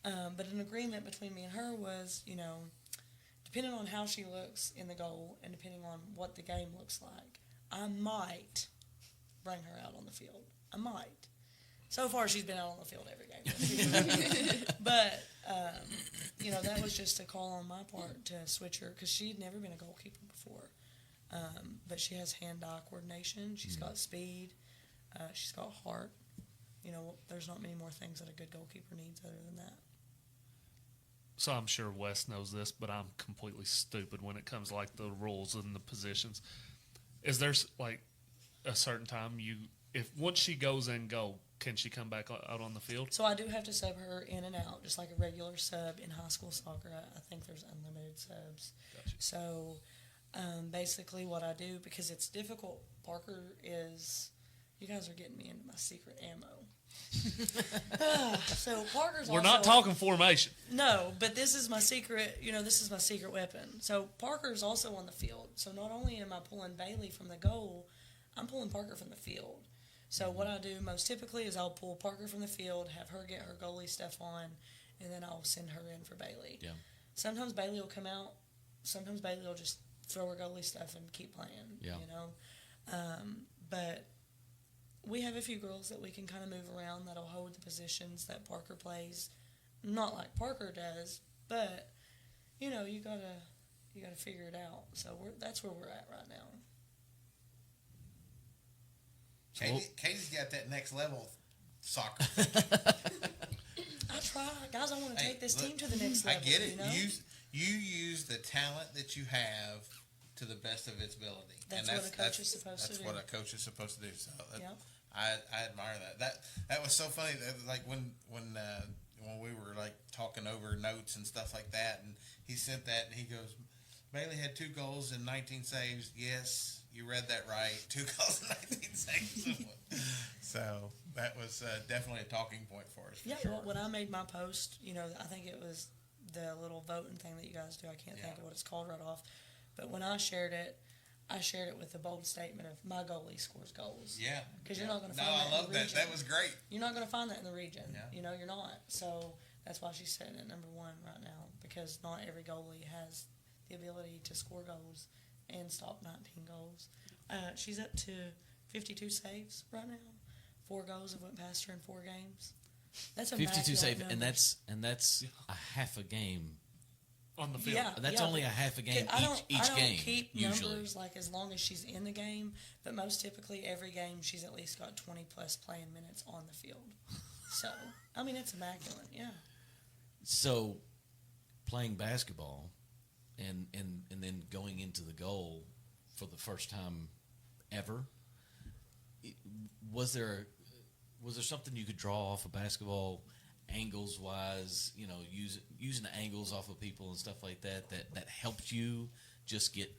But an agreement between me and her was, you know, depending on how she looks in the goal and depending on what the game looks like, I might bring her out on the field. I might. So far, she's been out on the field every game. But, you know, that was just a call on my part to switch her because she'd never been a goalkeeper before. But she has hand-eye coordination. She's got speed. She's got heart. You know, there's not many more things that a good goalkeeper needs other than that. So I'm sure Wes knows this, but I'm completely stupid when it comes to, like, the rules and the positions. Is there, like, a certain time if once she goes in goal, can she come back out on the field? So I do have to sub her in and out, just like a regular sub in high school soccer. I think there's unlimited subs. Gotcha. So basically what I do, because it's difficult, Parker is, you guys are getting me into my secret ammo. So Parker's We're also, not talking formation. No, but this is my secret, you know, this is my secret weapon. So Parker's also on the field. So not only am I pulling Bailey from the goal, I'm pulling Parker from the field. So what I do most typically is I'll pull Parker from the field, have her get her goalie stuff on, and then I'll send her in for Bailey. Yeah. Sometimes Bailey will come out. Sometimes Bailey will just throw her goalie stuff and keep playing. Yeah. You know, but we have a few girls that we can kind of move around that'll hold the positions that Parker plays, not like Parker does, but you know you gotta figure it out. So that's where we're at right now. Katie's got that next level soccer. I try, guys. I want to take this team to the next level. I get it. You know? You use the talent that you have to the best of its ability. That's what a coach is supposed to do. That's what a coach is supposed to do. So Yep. I admire that. That was so funny. That, like when we were like talking over notes and stuff like that, and he sent that, and he goes, Bailey had 2 goals and 19 saves. Yes, you read that right. 2 goals and 19 saves. So that was definitely a talking point for us. For sure. Well, when I made my post, you know, I think it was the little voting thing that you guys do. I can't think of what it's called right off. But when I shared it with a bold statement of my goalie scores goals. Yeah. Because you're not going to find that in the region. That. That was great. You're not going to find that in the region. Yeah. You know, you're not. So that's why she's sitting at number 1 right now, because not every goalie has the ability to score goals and stop 19 goals. She's up to 52 saves right now. 4 goals have went past her in 4 games. That's a 52 save, numbers. and that's a half a game on the field. Yeah, that's only a half a game I don't game. Keep usually numbers like as long as she's in the game, but most typically every game she's at least got 20 plus playing minutes on the field. So I mean it's immaculate, yeah. So playing basketball and then going into the goal for the first time ever, was there something you could draw off of basketball angles wise, using the angles off of people and stuff like that helped you just get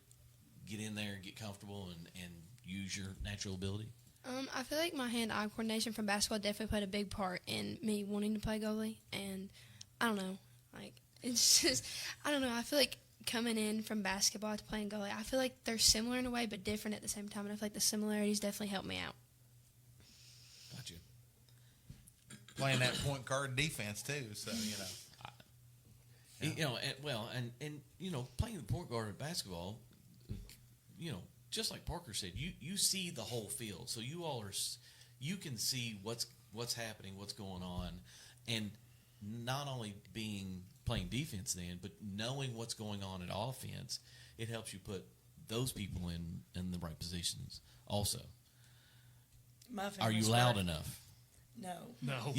in there, get comfortable, and use your natural ability? I feel like my hand-eye coordination from basketball definitely played a big part in me wanting to play goalie. And I don't know, it's just, I don't know. I feel like coming in from basketball to playing goalie, I feel like they're similar in a way, but different at the same time. And I feel like the similarities definitely helped me out. Gotcha. Playing that point guard defense too, so playing the point guard in basketball, just like Parker said, you see the whole field, so you can see what's happening, what's going on, and not only playing defense then, but knowing what's going on in offense, it helps you put those people in the right positions also. Are you loud enough? No. No.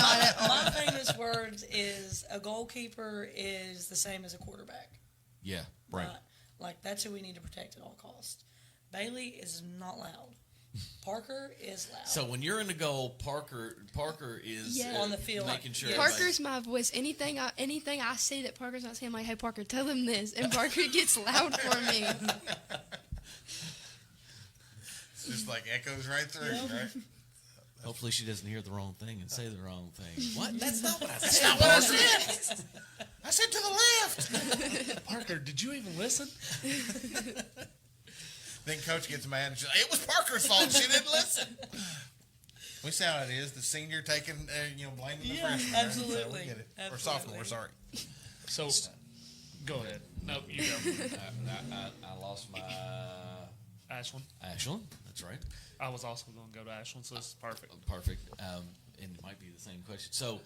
My famous words is a goalkeeper is the same as a quarterback. Yeah, right. Like, that's who we need to protect at all costs. Bayley is not loud. Parker is loud. So when you're in the goal, Parker is on the field, making sure. Parker's my voice. Anything I see that Parker's not saying, I'm like, hey, Parker, tell him this. And Parker gets loud for me. It's just like echoes right through, right? Hopefully she doesn't hear the wrong thing and say the wrong thing. What? That's not what I said. That's not what I said. I said to the left. Parker, did you even listen? Then Coach gets mad and says, "It was Parker's fault. She didn't listen." We see how it is. The senior taking, blaming the freshman. Absolutely. So we get it. Absolutely. Or sophomore, sorry. So, go ahead. Nope, you go. I lost my Ashlyn. Ashlyn, that's right. I was also going to go to Ashlyn, so this is perfect. Perfect. And it might be the same question. So,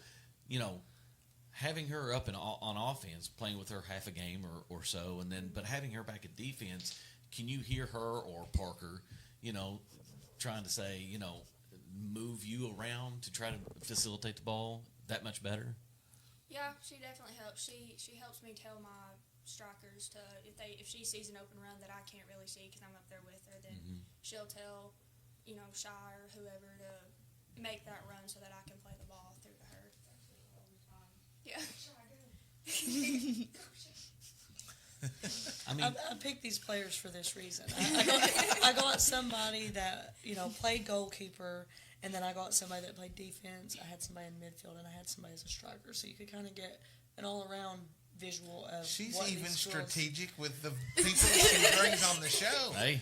having her up on offense, playing with her half a game or so, but having her back at defense, can you hear her or Parker, trying to say, move you around to try to facilitate the ball that much better? Yeah, she definitely helps. She helps me tell my strikers to if she sees an open run that I can't really see because I'm up there with her, then she'll tell Shy or whoever to make that run so that I can play the ball through to her. Yeah. I picked these players for this reason. I got somebody that played goalkeeper, and then I got somebody that played defense. I had somebody in midfield, and I had somebody as a striker. So you could kind of get an all-around visual of. She's what even these strategic with the people she brings on the show. Hey.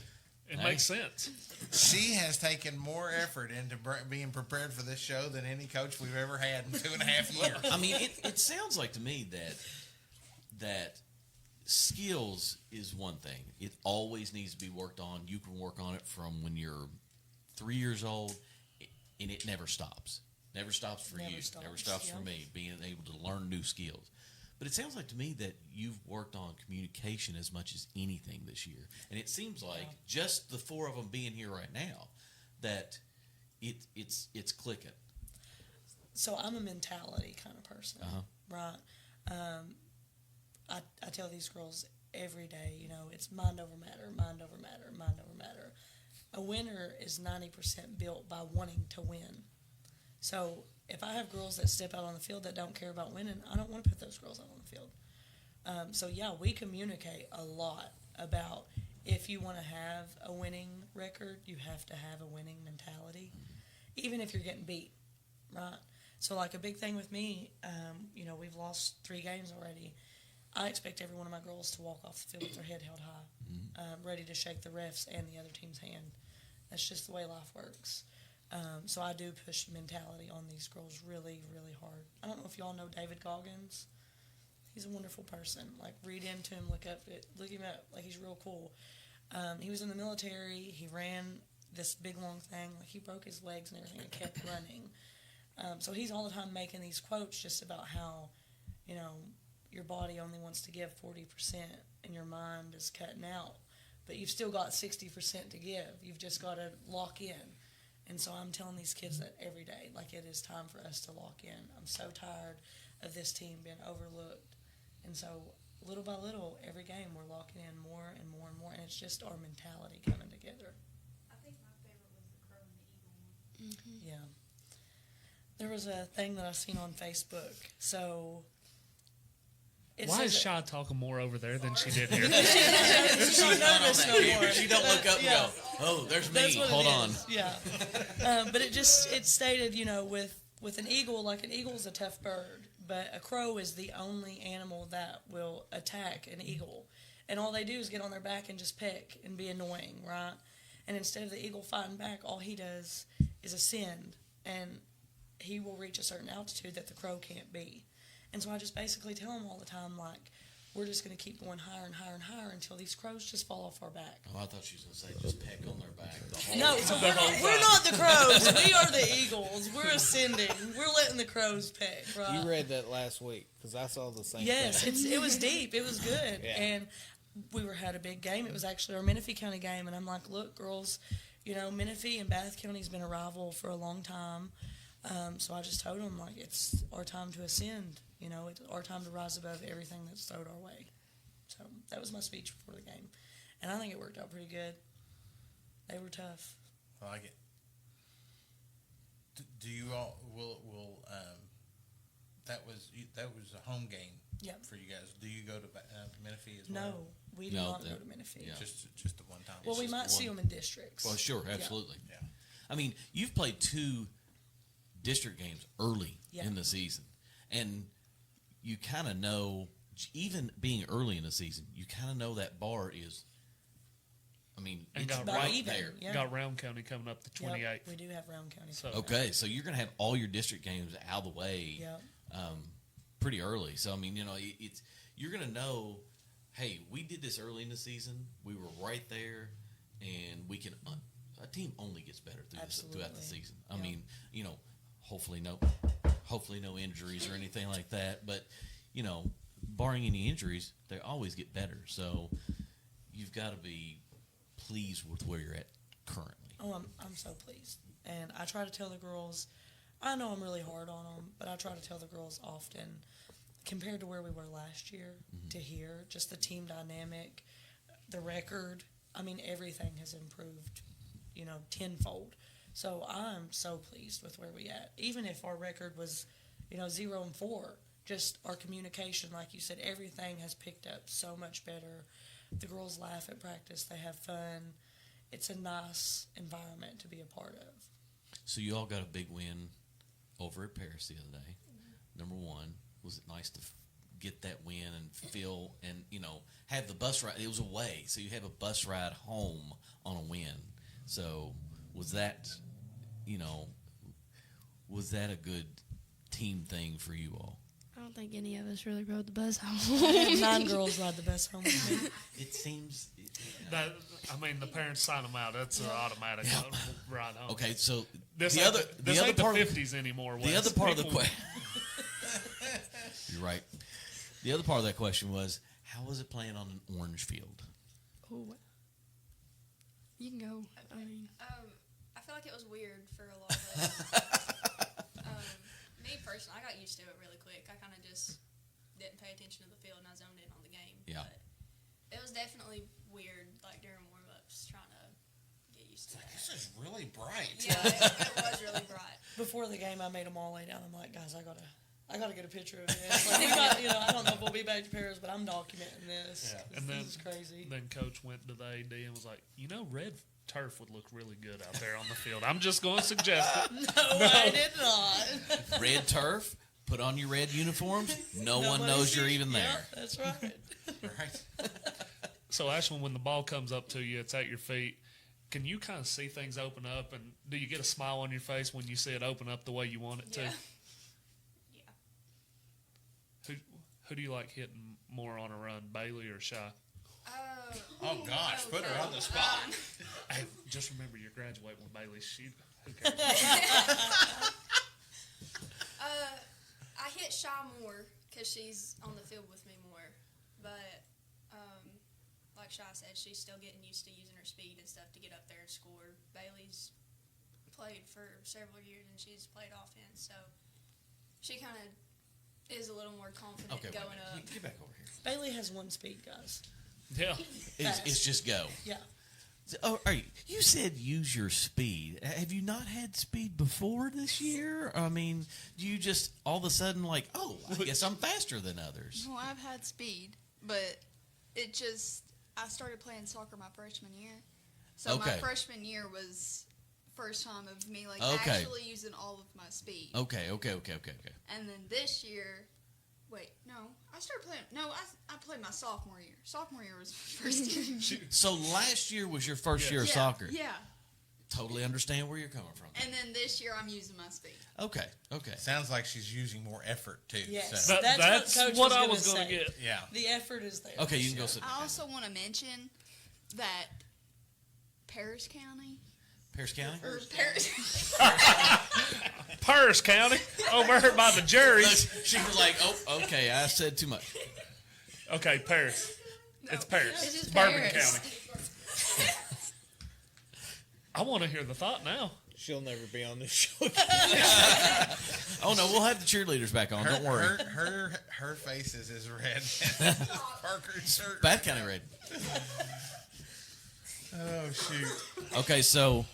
It makes sense. She has taken more effort into being prepared for this show than any coach we've ever had in 2.5 years. I mean, it sounds like to me that skills is one thing. It always needs to be worked on. You can work on it from when you're 3 years old, and it never stops. Never stops for you. Never stops for me, being able to learn new skills. But it sounds like to me that you've worked on communication as much as anything this year. And it seems like just the four of them being here right now, that it's clicking. So I'm a mentality kind of person, right? I tell these girls every day, it's mind over matter, mind over matter, mind over matter. A winner is 90% built by wanting to win. So if I have girls that step out on the field that don't care about winning, I don't want to put those girls out on the field. So we communicate a lot about if you want to have a winning record, you have to have a winning mentality, even if you're getting beat, right? So like a big thing with me, we've lost 3 games already. I expect every one of my girls to walk off the field with their head held high, ready to shake the refs and the other team's hand. That's just the way life works. So I do push mentality on these girls really, really hard. I don't know if y'all know David Goggins. He's a wonderful person. Like, read into him, look him up. Like, he's real cool. He was in the military. He ran this big, long thing. Like, he broke his legs and everything and kept running. So he's all the time making these quotes just about how, your body only wants to give 40% and your mind is cutting out. But you've still got 60% to give. You've just got to lock in. And so I'm telling these kids that every day, like, it is time for us to lock in. I'm so tired of this team being overlooked. And so little by little, every game, we're locking in more and more and more. And it's just our mentality coming together. I think my favorite was the Crow and the Eagle one. Yeah. There was a thing that I seen on Facebook. So why is Shy talking more over there than she did here? She's not nervous no more. She don't look up and go, "Oh, there's me." Hold on. Yeah. But it stated, with an eagle, like an eagle's a tough bird, but a crow is the only animal that will attack an eagle. And all they do is get on their back and just peck and be annoying, right? And instead of the eagle fighting back, all he does is ascend, and he will reach a certain altitude that the crow can't be. And so I just basically tell him all the time, like, we're just going to keep going higher and higher and higher until these crows just fall off our back. Oh, I thought she was going to say just peck on their back. No, so we're not the crows. We are the eagles. We're ascending. We're letting the crows peck, right? You read that last week because I saw the same Yes, thing. it was deep. It was good. Yeah. And we had a big game. It was actually our Menifee County game. And I'm like, look, girls, Menifee and Bath County's been a rival for a long time. So I just told them, like, it's our time to ascend. It's our time to rise above everything that's thrown our way. So that was my speech before the game. And I think it worked out pretty good. They were tough. I like it. Do you all that was a home game for you guys. Do you go to Menifee as well? No, we do not go to Menifee. Yeah. Just the one time. Well, we might see them in districts. Well, sure, absolutely. Yeah. I mean, you've played 2 district games early in the season, and you kind of know, even being early in the season, you kind of know that bar is. I mean, and it's right there. Yeah. Got Round County coming up the 28th. Yep, we do have Round County. Okay, so you're going to have all your district games out of the way pretty early. So, I mean, you're going to know, hey, we did this early in the season. We were right there, and we can a team only gets better throughout the season. I mean, hopefully no injuries or anything like that. But, barring any injuries, they always get better. So you've got to be pleased with where you're at currently. Oh, I'm so pleased. And I try to tell the girls, I know I'm really hard on them, but I try to tell the girls often, compared to where we were last year to here, just the team dynamic, the record, I mean, everything has improved, tenfold. So I'm so pleased with where we at. Even if our record was, 0-4, just our communication, like you said, everything has picked up so much better. The girls laugh at practice. They have fun. It's a nice environment to be a part of. So you all got a big win over at Paris the other day. Number one, was it nice to get that win and feel and, have the bus ride? It was away, so you have a bus ride home on a win. So was that a good team thing for you all? I don't think any of us really rode the bus home. 9 girls ride the bus home with me. It seems. The parents sign them out. That's an automatic ride home. Okay, so this the ain't other this the ain't other part the of 50s anymore. The other part of the question. You're right. The other part of that question was, how was it playing on an orange field? Oh, you can go. I feel like it was weird for a lot of us. Me personally, I got used to it really quick. I kind of just didn't pay attention to the field and I zoned in on the game. Yeah. But it was definitely weird, like during warm-ups, trying to get used to that. This is really bright. Yeah, it was really bright. Before the game, I made them all lay down. I'm like, guys, I gotta get a picture of this. Like, I don't know if we'll be back to Paris, but I'm documenting this. Yeah. And this is crazy. Then Coach went to the AD and was like, red turf would look really good out there on the field. I'm just going to suggest it. No, I did not. Red turf, put on your red uniforms. No one knows you're even there. Yeah, that's right. Right. So, Ashlyn, when the ball comes up to you, it's at your feet. Can you kind of see things open up, and do you get a smile on your face when you see it open up the way you want it to? Yeah. Who do you like hitting more on a run, Bayley or Shy? Oh gosh, put her on the spot. Hey, just remember, you're graduating with Bayley. Who cares? I hit Shy more because she's on the field with me more. But like Shy said, she's still getting used to using her speed and stuff to get up there and score. Bayley's played for several years and she's played offense, so she kind of is a little more confident going up. Get back over here. Bayley has one speed, guys. Yeah. It's just go. Yeah. You said use your speed. Have you not had speed before this year? I mean, do you just all of a sudden like, oh, I guess I'm faster than others? Well, I've had speed, but I started playing soccer my freshman year. So my freshman year was first time of me actually using all of my speed. Okay. And then this year, I started playing. No, I played my sophomore year. Sophomore year was my first year. So last year was your first year of soccer. Yeah. Totally understand where you're coming from. And then this year I'm using my speed. Okay. Sounds like she's using more effort too. Yes, So. That's Coach what I gonna was going to say. get. Yeah. The effort is there. Okay, you can go sit. I also want to mention that Paris County. Paris County? Or Paris. Paris County, over here by the juries. She was like, oh, okay, I said too much. Okay, Paris. It's Paris. It's just Bourbon Paris. County. I want to hear the thought now. She'll never be on this show. Oh no, we'll have the cheerleaders back on. Don't worry. Her face is as red as Parker's shirt. Bath County red. Oh shoot. Okay, so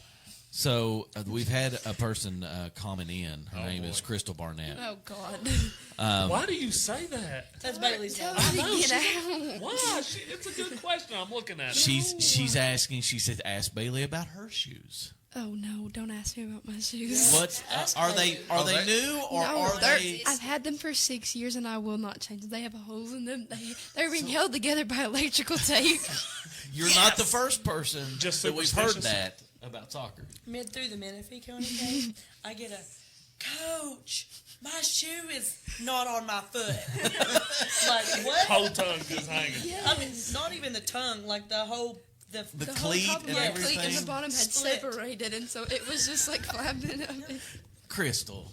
we've had a person comment in. Her name is Crystal Barnett. Oh God. Why do you say that? That's Bailey's Tell name. me to get out. Why? It's a good question. I'm looking at it. She's asking. She said, "Ask Bailey about her shoes." Oh no! Don't ask me about my shoes. What are they? Are they new or No, are they? I've had them for 6 years and I will not change them. They have holes in them. They're being held together by electrical tape. You're not the first person Just that we've heard superstitious. that about soccer. Mid through the Menifee County game, I get a coach. My shoe is not on my foot. Like what? Whole tongue just hanging. I mean, not even the tongue. Like the whole. The whole cleat top of and my everything. cleat and the bottom had Split. separated, and so it was just like flapping up. Crystal,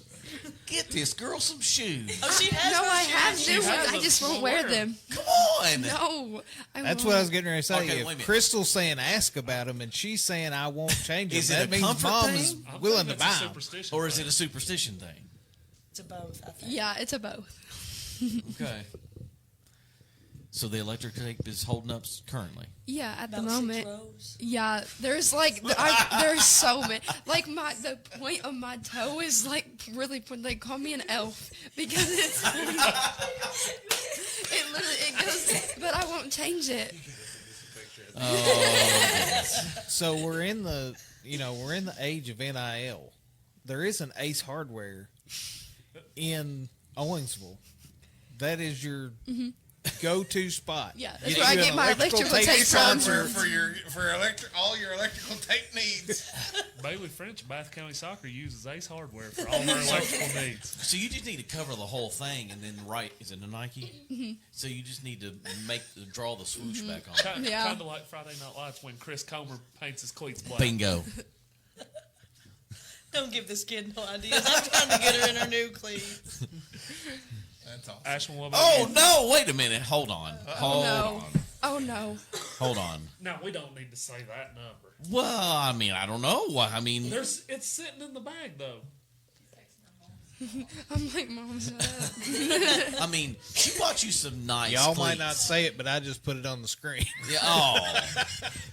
get this girl some shoes. Oh, she has No, no I shoes. have She new has ones. I them. just She won't won't wear wear them. Come on. No, That's what I was getting ready to say. Okay, wait a If minute. Crystal's saying ask about them and she's saying I won't change them, Is it that a means comfort mom thing? is I'm willing to thinking it's buy a them. superstition Or is thing. it a superstition thing? It's a both. I think. Yeah, it's a both. Okay. So the electric tape is holding up currently. Yeah, at the About 6 moment. rows. Yeah, there's like there's so many. Like the point of my toe is like really. They call me an elf because it's. It literally goes, but I won't change it. So we're in the age of NIL. There is an Ace Hardware in Owensville. That is your go-to spot. Yeah, that's where I get my electrical tape from. For all your electrical tape needs. Bayley French, Bath County Soccer uses Ace Hardware for all their electrical needs. So you just need to cover the whole thing and then is it a Nike? Mm-hmm. So you just need to draw the swoosh back on. Kind Yeah. of like Friday Night Lights when Chris Comer paints his cleats black. Bingo. Don't give this kid no ideas. I'm trying to get her in her new cleats. That's awesome. Ashlyn, what about Oh you? no! Wait a minute. Hold on. Hold no. on. Oh no. Hold on. No, we don't need to say that number. Well, I mean, I don't know. I mean, It's sitting in the bag though. I'm like, Mom, shut up. I mean, she bought you some nice. Y'all might cleats. not say it, but I just put it on the screen. Yeah. Oh.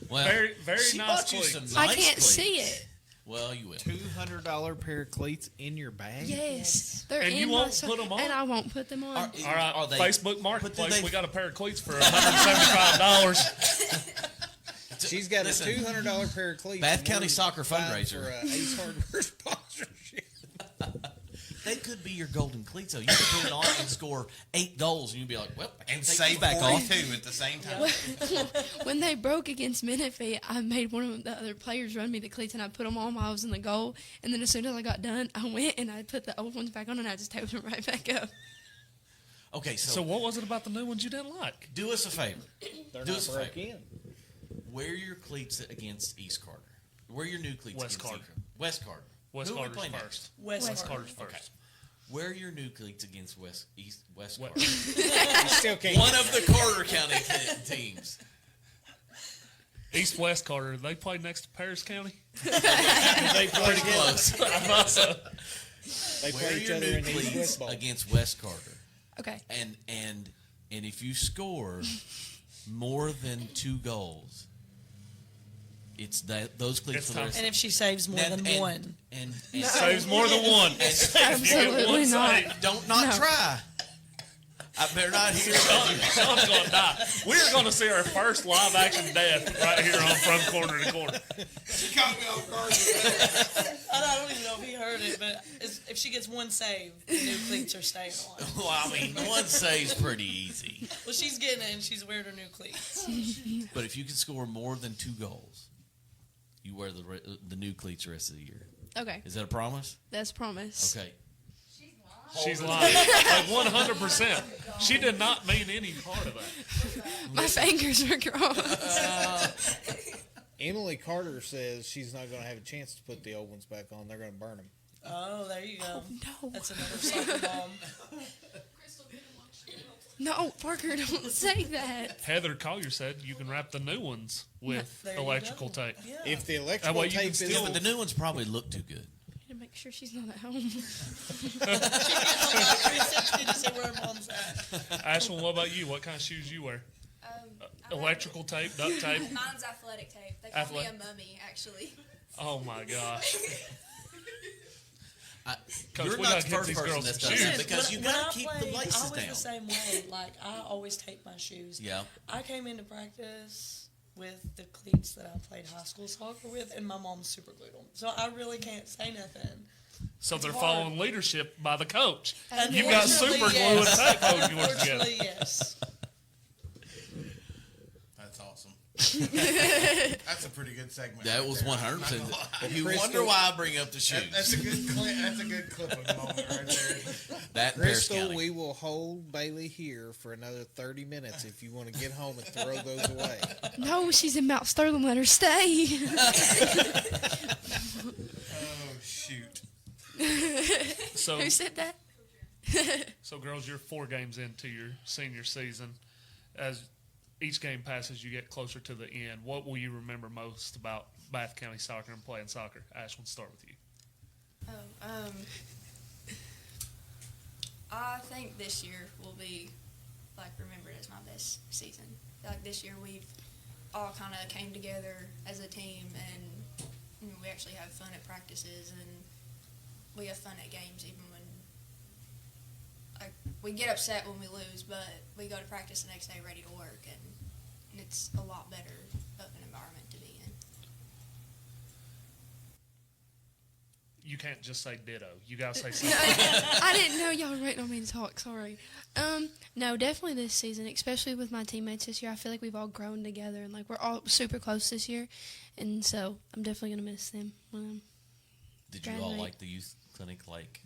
Well, Very, very she nice bought you cleats. some nice I can't cleats. see it. Well, you will. $200 pair of cleats in your bag. Yes, they're And in you my won't so- put 'em on? and I won't put them on. All right, Are they- Facebook Marketplace. they- We got a pair of cleats for $175. She's got Listen, a $200 pair of cleats. Bath and County we're Soccer vying fundraiser. for a Ace Hardware sponsorship. They could be your golden cleats, though. You could put it on and score 8 goals, and you'd be like, well, I can't And take save these back off. 42 at the same time. When they broke against Menifee, I made one of the other players run me the cleats, and I put them on while I was in the goal. And then as soon as I got done, I went and I put the old ones back on, and I just taped them right back up. Okay, So what was it about the new ones you didn't like? do us a favor. They're Do not us a broke favor. in. Wear your cleats against East Carter. Wear your new cleats West against Carter. West Carter. West Who are we Carter's playing first. West Carter's Okay. first. Wear your new cleats against West What? Carter. You still can't. One of the Carter County teams. East West Carter. They play next to Paris County. They play Pretty together. close. I thought so. They Wear play each your other new in the East cleats West Bowl. against West Carter. Okay. And if you score more than 2 goals, It's that those cleats It's for the time. rest. And if she saves more than one. And Saves more than one. Absolutely not. don't not No. try. I better not hear. Sean's gonna die. We're gonna see our first live action death right here on From Corner to Corner. She caught me off guard. I don't even know if he heard it, but if she gets one save, the new cleats are staying on. Well, I mean, one save's pretty easy. Well, she's getting it, and she's wearing her new cleats. But if you can score more than 2 goals, you wear the new cleats the rest of the year. Okay, Is that a promise? that's a promise. Okay. She's lying. Like 100%. She did not mean any part of that. My fingers are crossed. Emily Carter says she's not going to have a chance to put the old ones back on. They're going to burn them. Oh, there you go. No. That's another soccer mom. No, Parker, don't say that. Heather Collier said you can wrap the new ones with There you electrical go. tape. Yeah. If the That electrical way you can tape is still- But the new ones probably look too good. To make sure she's not at home. 360 to see where her mom's at. Ashlyn, what about you? What kind of shoes you wear? Electrical tape, duct tape? Mine's athletic tape. They call me a mummy, actually. Oh my gosh. Coach, You're we not gotta the get first these person girls that's some done shoes. that because you When got I to keep the played, laces I was down. the same way. Like, I always tape my shoes. Yeah. I came into practice with the cleats that I played high school soccer with, and my mom super glued them. So I really can't say nothing. So they're hard. following leadership by the coach. You've got super glue Unfortunately, and tape holding yours together. Unfortunately, yes. That's awesome. That's a pretty good segment. That right was there. 100%. Well, You Crystal- wonder why I bring up the shoes. That's a good clip. That's a good clip of the moment right there. That and Paris Crystal, County. we will hold Bailey here for another 30 minutes if you want to get home and throw those away. No, she's in Mount Sterling. Let her stay. Oh shoot! So, Who said that? so girls, you're 4 games into your senior season. As each game passes, you get closer to the end. What will you remember most about Bath County soccer and playing soccer? Ash, we'll start with you. I think this year will be like remembered as my best season. Like this year, we've all kind of came together as a team, and we actually have fun at practices, and we have fun at games even when we get upset when we lose, but we go to practice the next day ready to work, and it's a lot better of an environment to be in. You can't just say ditto. You gotta say something. I didn't know y'all were waiting on me to talk. Sorry. No, definitely this season, especially with my teammates this year. I feel like we've all grown together, and like we're all super close this year, and so I'm definitely gonna miss them when I'm. Did you all graduate. like the youth clinic like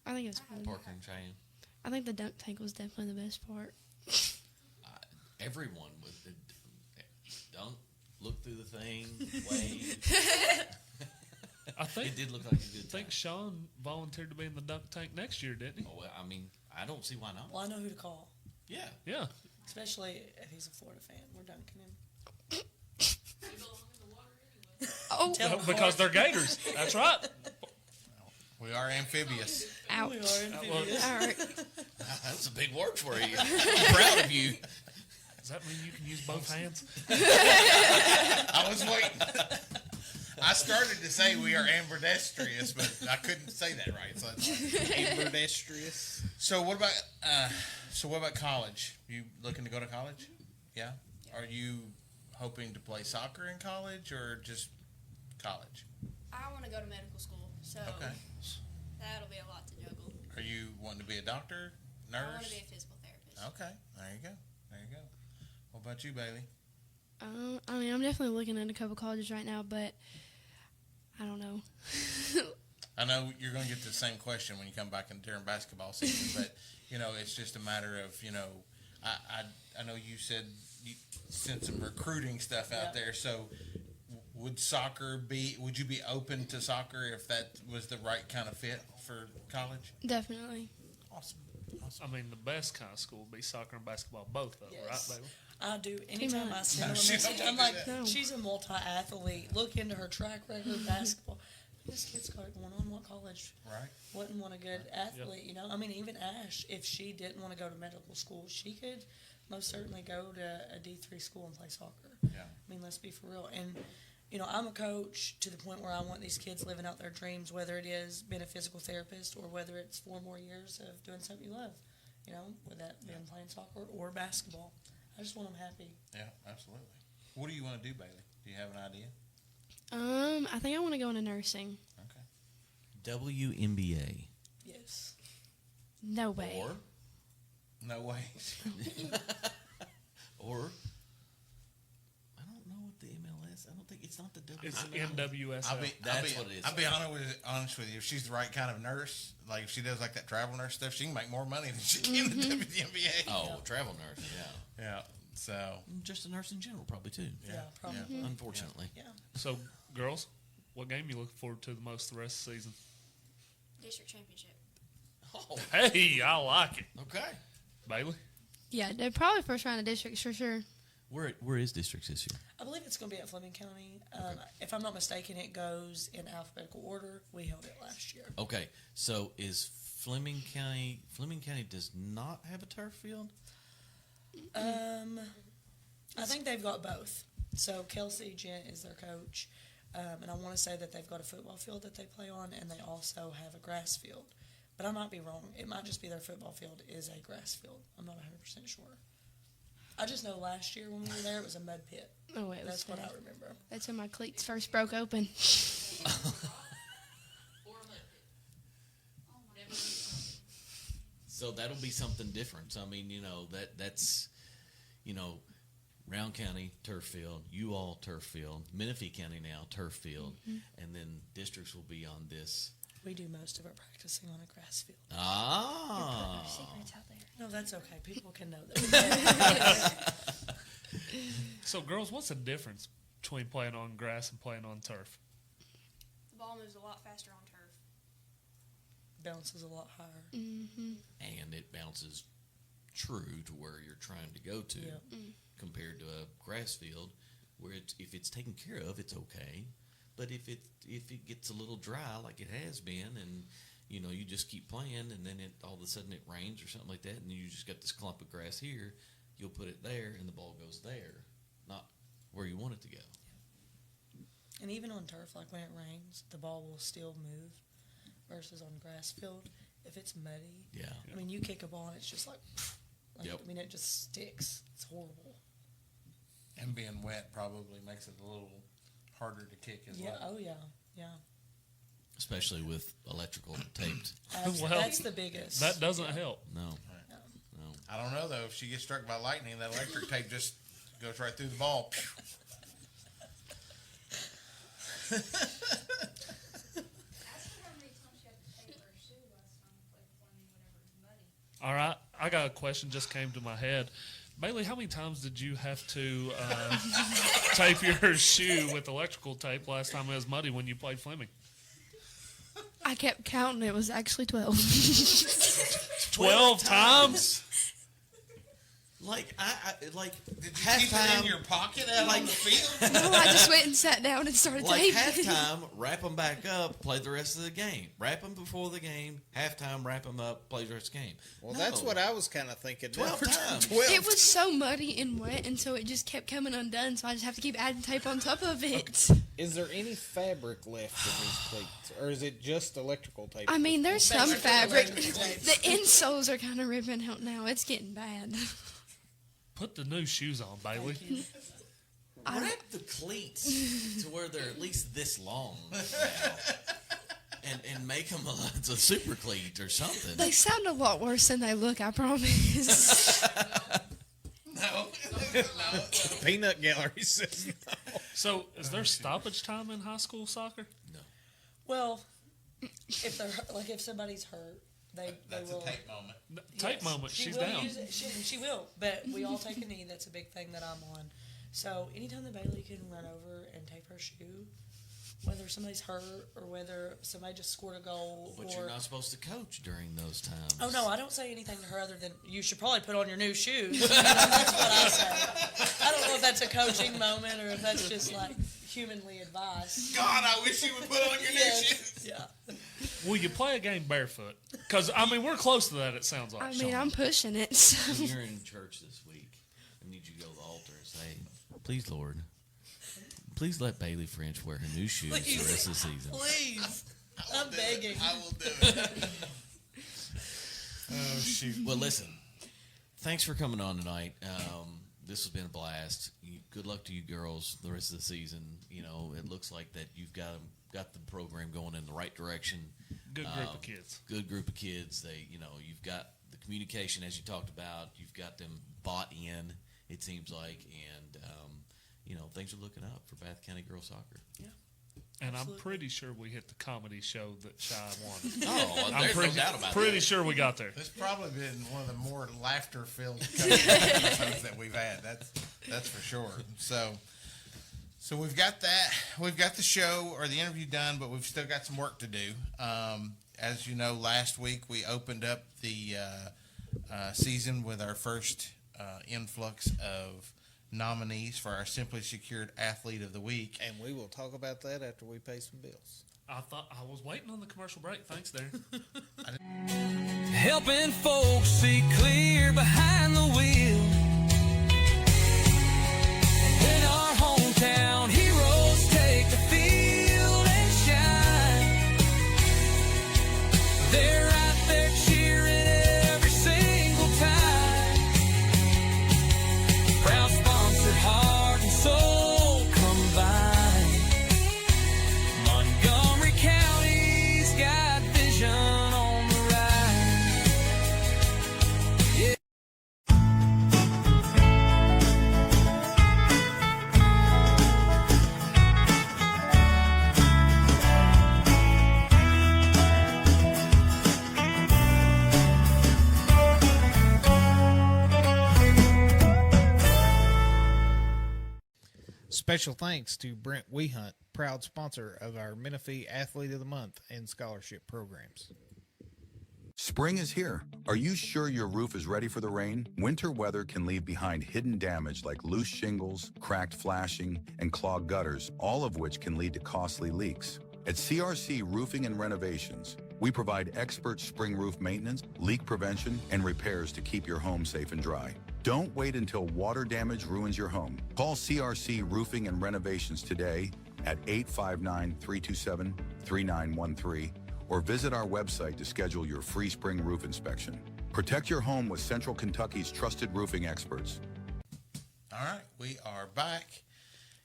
I think it's fun. Parker and Cheyenne? I think the dunk tank was definitely the best part. Everyone would dunk, look through the thing, wave. I think It did look like a good I think Sean volunteered to be in the dunk tank next year, didn't he? Oh, well, I mean, I don't see why not. Well, I know who to call. Yeah. Yeah. Especially if he's a Florida fan. We're dunking him. Oh, Because they're Gators. That's right. We are amphibious. Ouch. We are amphibious. All right. That's a big word for you. I'm proud of you. Does that mean you can use both hands? I was waiting. I started to say we are amberdestrious, but I couldn't say that right. So that's Amberdestrious. So what about college? You looking to go to college? Yeah. Are you hoping to play soccer in college or just college? I want to go to medical school, so Okay. that'll be a lot to juggle. Are you wanting to be a doctor, nurse? I want to be a physical therapist. Okay. There you go. There you go. What about you, Bailey? I mean, I'm definitely looking at a couple colleges right now, but I don't know. I know you're going to get the same question when you come back in during basketball season, but it's just a matter of I know you said you sent some recruiting stuff out there, so would you be open to soccer if that was the right kind of fit for college? Definitely. Awesome. I mean, the best kind of school would be soccer and basketball, both though, Yes. right, Bailey? I do. Anytime I send her a she message, don't I'm do like, that. she's a multi-athlete. Look into her track record, basketball. This kid's got it going on. What college? Right. Wouldn't want a good athlete, I mean, even Ash, if she didn't want to go to medical school, she could most certainly go to a D3 school and play soccer. Yeah. I mean, let's be for real. And, I'm a coach to the point where I want these kids living out their dreams, whether it is being a physical therapist or whether it's 4 more years of doing something you love, whether that being playing soccer or basketball. I just want them happy. Yeah, absolutely. What do you want to do, Bailey? Do you have an idea? I think I want to go into nursing. Okay. WNBA. Yes. No way. Or? No way. Or? I don't know what the MLS. I don't think it's not the WNBA. It's NWSL. That's what it is. I'll be honest with you. If she's the right kind of nurse, like if she does like that travel nurse stuff, she can make more money than she can in the WNBA. Oh, travel nurse, yeah. Yeah. So just a nurse in general, probably too. Yeah, probably. Yeah. Unfortunately. Yeah. So, girls, what game you looking forward to the most the rest of the season? District championship. Oh. Hey, I like it. Okay. Bailey? Yeah, they're probably first round of districts for sure. Where is districts this year? I believe it's going to be at Fleming County. If I'm not mistaken, it goes in alphabetical order. We held it last year. Okay, so is Fleming County does not have a turf field? I think they've got both. So Kelsey Gent is their coach, and I want to say that they've got a football field that they play on, and they also have a grass field. But I might be wrong. It might just be their football field is a grass field. I'm not 100% sure. I just know last year when we were there, it was a mud pit. Oh, it was That's what bad. I remember. That's when my cleats first broke open. So that'll be something different. So, I mean, that's Round County turf field, you all turf field, Menifee County now turf field, and then districts will be on this. We do most of our practicing on a grass field. Ah. Secrets out there. No, that's okay. People can know that. So, girls, what's the difference between playing on grass and playing on turf? The ball moves a lot faster on turf. Bounces a lot higher. Mm-hmm. And it bounces true to where you're trying to go to, compared to a grass field, where if it's taken care of, it's okay. But if it gets a little dry, like it has been, and you just keep playing, and then all of a sudden it rains or something like that, and you just got this clump of grass here, you'll put it there, and the ball goes there, not where you want it to go. And even on turf, like when it rains, the ball will still move, versus on grass field, if it's muddy. Yeah. I mean, you kick a ball and it's just like Yep. I mean, it just sticks. It's horrible. and being wet probably makes it a little harder to kick as well. Oh yeah, yeah. Especially with electrical taped. That's the biggest. That doesn't help. No. No. I don't know though. If she gets struck by lightning, that electric tape just goes right through the ball. All right, I got a question just came to my head. Bailey, how many times did you have to tape your shoe with electrical tape last time it was muddy when you played Fleming? I kept counting. It was actually 12. 12 times? Like did you keep it in your pocket out on the field? No, I just went and sat down and started like taping. halftime, wrap them back up, play the rest of the game. Wrap them before the game. Halftime, wrap them up, play the rest of the game. Well, that's what I was kind of thinking. 12 times. It was so muddy and wet, and so it just kept coming undone. So I just have to keep adding tape on top of it. Is there any fabric left in these cleats, or is it just electrical tape? I mean, there's some fabric. The insoles are kind of ripping out now. It's getting bad. Put the new shoes on, Bailey. Wrap the cleats to where they're at least this long now. And make them a super cleat or something. They sound a lot worse than they look, I promise. No. Peanut Gallery says no. So, is there stoppage time in high school soccer? No. Well, if they're if somebody's hurt, they will. That's a tape moment. Tape moment. She She's will down. use it. She will. But we all take a knee. That's a big thing that I'm on. So anytime that Bailey can run over and tape her shoe, whether somebody's hurt or whether somebody just scored a goal, But you're not supposed to coach during those times. Oh no, I don't say anything to her other than you should probably put on your new shoes. That's what I say. I don't know if that's a coaching moment or if that's just like humanly advice. God, I wish you would put on your new shoes. Yeah. Will you play a game barefoot? Because, I mean, we're close to that, it sounds like. I mean, I'm pushing it. So. When you're in church this week, need you to go to the altar and say, "Please, Lord, please let Bayley French wear her new shoes the rest of the season." Please. I'm begging. I will do it. Oh, shoot. Well, listen, thanks for coming on tonight. This has been a blast. Good luck to you girls the rest of the season. You know, it looks like that you've got the program going in the right direction. Good group of kids. Good group of kids. You've got the communication as you talked about. You've got them bought in, it seems like, and things are looking up for Bath County girls soccer. Yeah. And I'm pretty sure we hit the comedy show that Shy won. Oh, I'm there's pretty, no doubt about pretty that. sure we got there. It's probably been one of the more laughter-filled episodes that we've had. That's for sure. So we've got that. We've got the show or the interview done, but we've still got some work to do. As you know, last week we opened up the season with our first influx of nominees for our Simply Secured Athlete of the Week. And we will talk about that after we pay some bills. I was waiting on the commercial break. Thanks, Darren. Helping folks see clear behind the wheel. In our hometown, heroes take the field and shine. They're out there cheering every single time. Proud sponsor, heart and soul combined. Montgomery County's got vision on the rise. Yeah. Special thanks to Brent Wehunt, proud sponsor of our Menifee Athlete of the Month and scholarship programs. Spring is here. Are you sure your roof is ready for the rain? Winter weather can leave behind hidden damage like loose shingles, cracked flashing, and clogged gutters, all of which can lead to costly leaks. At CRC Roofing and Renovations, we provide expert spring roof maintenance, leak prevention, and repairs to keep your home safe and dry. Don't wait until water damage ruins your home. Call CRC Roofing and Renovations today at 859-327-3913 or visit our website to schedule your free spring roof inspection. Protect your home with Central Kentucky's trusted roofing experts. All right, we are back.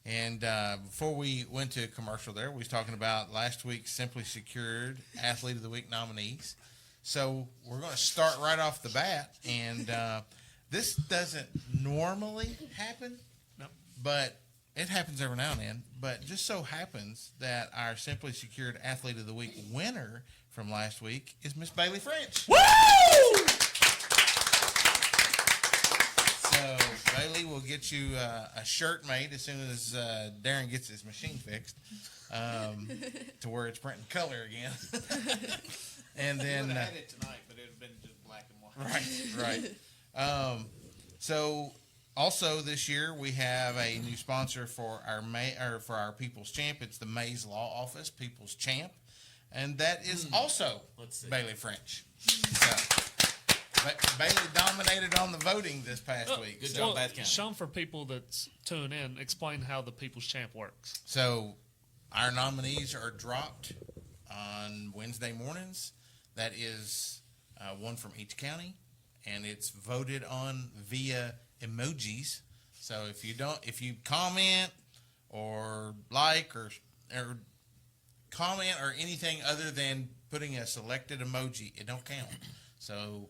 And before we went to commercial there, we was talking about last week's Simply Secured Athlete of the Week nominees. So we're going to start right off the bat. And this doesn't normally happen, but it happens every now and then. But just so happens that our Simply Secured Athlete of the Week winner from last week is Miss Bayley French. Woo! So Bayley will get you a shirt made as soon as Daron gets his machine fixed to where it's printing color again. And then would have had it tonight, but it would have been just black and white. Right. So also this year we have a new sponsor for our People's Champ. It's the Mays Law Office People's Champ, and that is also Bayley French. So, Bayley dominated on the voting this past week. Good job, Bath County. Sean, for people that tune in, explain how the People's Champ works. So our nominees are dropped on Wednesday mornings. That is one from each county, and it's voted on via emojis. So if you comment or like or comment or anything other than putting a selected emoji, it don't count. So